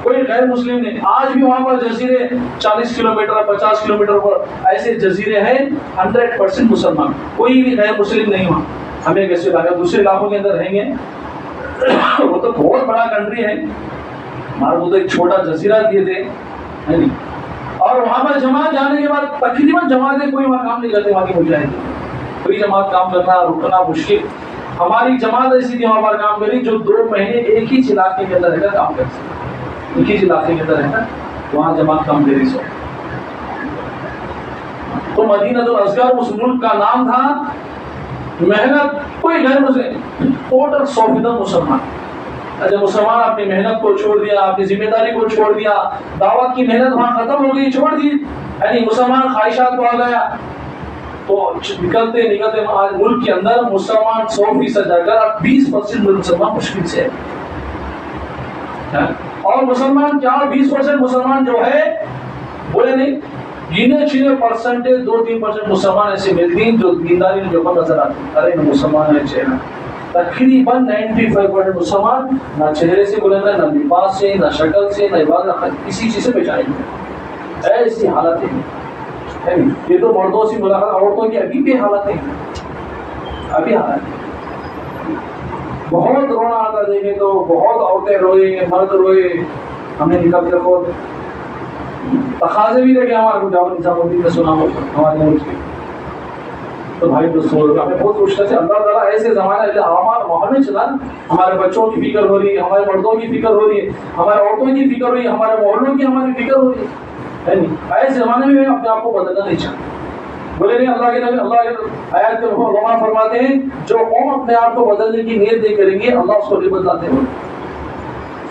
Speaker 4: कोई गैर मुस्लिम नहीं। आज भी वहां पर जजीरे 40 किलोमीटर 50 किलोमीटर पर ऐसे जजीरे हैं 100% मुसलमान, कोई भी गैर मुस्लिम नहीं वहाँ। हमें कैसे लगा दूसरे इलाकों के अंदर रहेंगे वो तो बहुत बड़ा कंट्री है, हमारे को तो एक छोटा जजीरा दिए थे, है नहीं। और वहां पर जमात जाने के बाद तकरीबन जमातें कोई वहां काम नहीं करते, वहां की मुजाहिदीन कोई जमात काम करना रुकना मुश्किल। हमारी जमात ऐसी थी वहां पर काम करी जो 2 महीने एक ही इलाके के अंदर रहकर काम कर सकते, एक ही इलाके के अंदर रहकर वहां जमात काम करी। सो तो मदीनतुल असगर उस मुल्क का नाम था। मेहनत, कोई गैर मुस्लिम, टोटल 100% मुसलमान। अच्छा, मुसलमान अपनी मेहनत को छोड़ दिया, अपनी जिम्मेदारी को छोड़ दिया, दावत की मेहनत वहां खत्म हो गई, छोड़ दी, यानी मुसलमान ख्वाहिशात को आ गया। तो निकलते निकलते आज मुल्क के अंदर मुसलमान 100% जाकर 20% मुसलमान मुश्किल से है। और मुसलमान क्या 20% मुसलमान जो है बोले नहीं, गिने चुने परसेंटेज 2-3% मुसलमान ऐसे मिलती जो दीनदारी में जो नजर आते, अरे मुसलमान है चेहरा। तकरीबन 95% मुसलमान ना चेहरे से बुलंद है, ना लिबास से, ना शक्ल से, ना इबादत, किसी चीज से पहचानेंगे। ऐसी हालत है। ये तो मर्दों से मुलाकात, औरतों की अभी भी हालत है, अभी हालत है। बहुत रोना आता देखे तो, बहुत औरतें रोए, मर्द रोए, हमें निकल कर बहुत तखाजे भी देखे हमारे को। जावत निजामुद्दीन ने सुना हो हमारे मुल्क के तो भाई दोस्तों हमें बहुत मुश्किल से अल्लाह ताला ऐसे ज़माना हमारे माहौल में चला, हमारे बच्चों की फिक्र हो रही है, हमारे मर्दों की फिक्र हो रही है, हमारे औरतों की फिक्र हो रही है, हमारे मोहल्लों की हमारी फिक्र हो रही है नहीं? ऐसे ज़माने में अपने आप को बदलना नहीं चाहते। बोले नहीं, अल्लाह के नबी अल्लाह के आयत के उलमा फरमाते हैं जो कौम अपने आप को बदलने की नीयत नहीं करेंगे अल्लाह उसको नहीं बदलाते हैं।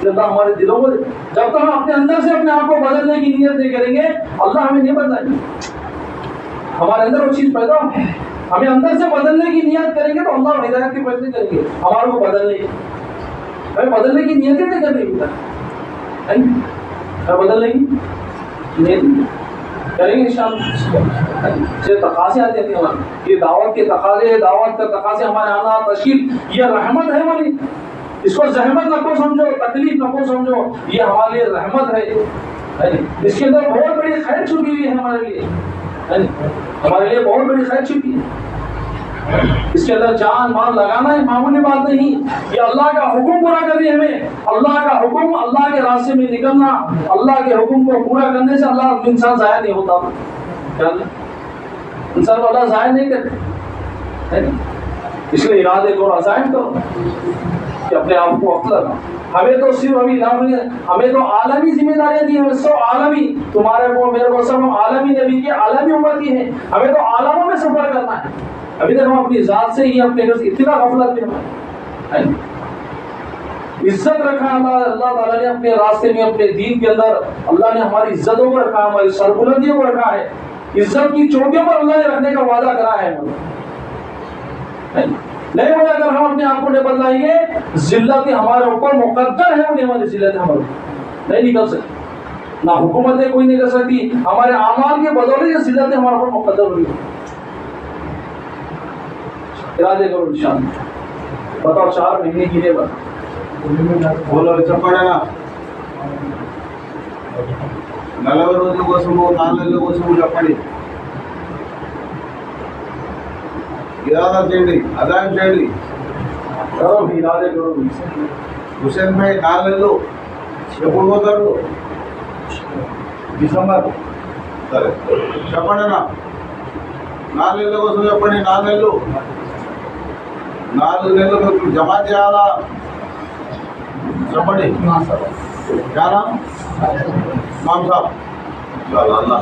Speaker 4: अल्लाह हमारे दिलों को जब तक हम अपने अंदर से अपने आप को बदलने की नीयत नहीं करेंगे अल्लाह हमें नहीं बदलाएंगे। हमारे अंदर वो चीज़ पैदा हो, हमें अंदर से बदलने की नियत करेंगे तो अल्लाह हिदायत की फैसले करेंगे हमारे को बदलने की। भाई बदलने की नियत नहीं करनी होता, बदलने की नियत करेंगे इंशाअल्लाह। ये तकाज़े आते हैं हमारे, ये दावत के तकाज़े, दावत का तकाज़े हमारे आना तशकील ये रहमत है हमारी। इसको जहमत न को समझो, तकलीफ न को समझो, ये हमारे लिए रहमत है। इसके अंदर बहुत बड़ी खैर छुपी हुई है हमारे लिए, हमारे लिए बहुत बड़ी खैर छुपी है। इसके अंदर जान माल लगाना है मामूली बात नहीं, ये अल्लाह का हुक्म पूरा करनी है हमें। अल्लाह का हुक्म, अल्लाह के रास्ते में निकलना, अल्लाह के हुक्म को पूरा करने से अल्लाह इंसान ज़ाया नहीं होता। क्या इंसान को अल्लाह ज़ाया नहीं करते, इसलिए इरादे को अज़ाइम करो कि अपने आप को वक्त लगा। हमें तो सिर्फ अभी हमें तो आलमी जिम्मेदारियां दी हैं, सब आलमी, तुम्हारे को मेरे को सब आलमी नबी के आलमी उम्मती हैं। हमें तो आलमों में सफर करना है। अभी तक हम अपनी जात से ही अपने घर से इतना गफलत में इज्जत रखा अल्लाह ताला ने अपने रास्ते में, अपने दीन के अंदर अल्लाह ने हमारी इज्जतों को रखा, हमारी सरबुलंदियों को रखा है। इज्जत की चोटियों पर अल्लाह ने रखने का वादा करा है। नहीं हो अगर हम अपने आप को नहीं बदलाएंगे, जिल्लत हमारे ऊपर मुकद्दर है, उन्हें हमारी जिल्लत हमारे नहीं निकल सकती, ना हुकूमतें कोई नहीं कर सकती। हमारे आमाल के बदौलत ये जिल्लत हमारे ऊपर मुकद्दर हो रही है। इरादे करो इंशाअल्लाह। बताओ 4 महीने के लिए
Speaker 3: बोलो చెప్పండినా 40 రోజుల కోసము 4 నెలల కోసము చెప్పండి, ఇరాదా చేయండి, అదాయం చేయండి।
Speaker 4: करो इरादे करो।
Speaker 3: హుసేన్ భాయ్ 4 నెలలు ఎప్పుడు పోతారు? డిసెంబర్। సరే చెప్పండినా 4 నెలల కోసం చెప్పండి। 4 నెలలు 4 నెలలు మీకు జమా చేయాలా చెప్పండి। क्या नाम? नाम साहब अल्लाह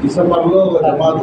Speaker 3: दिसंबर లో జమాత్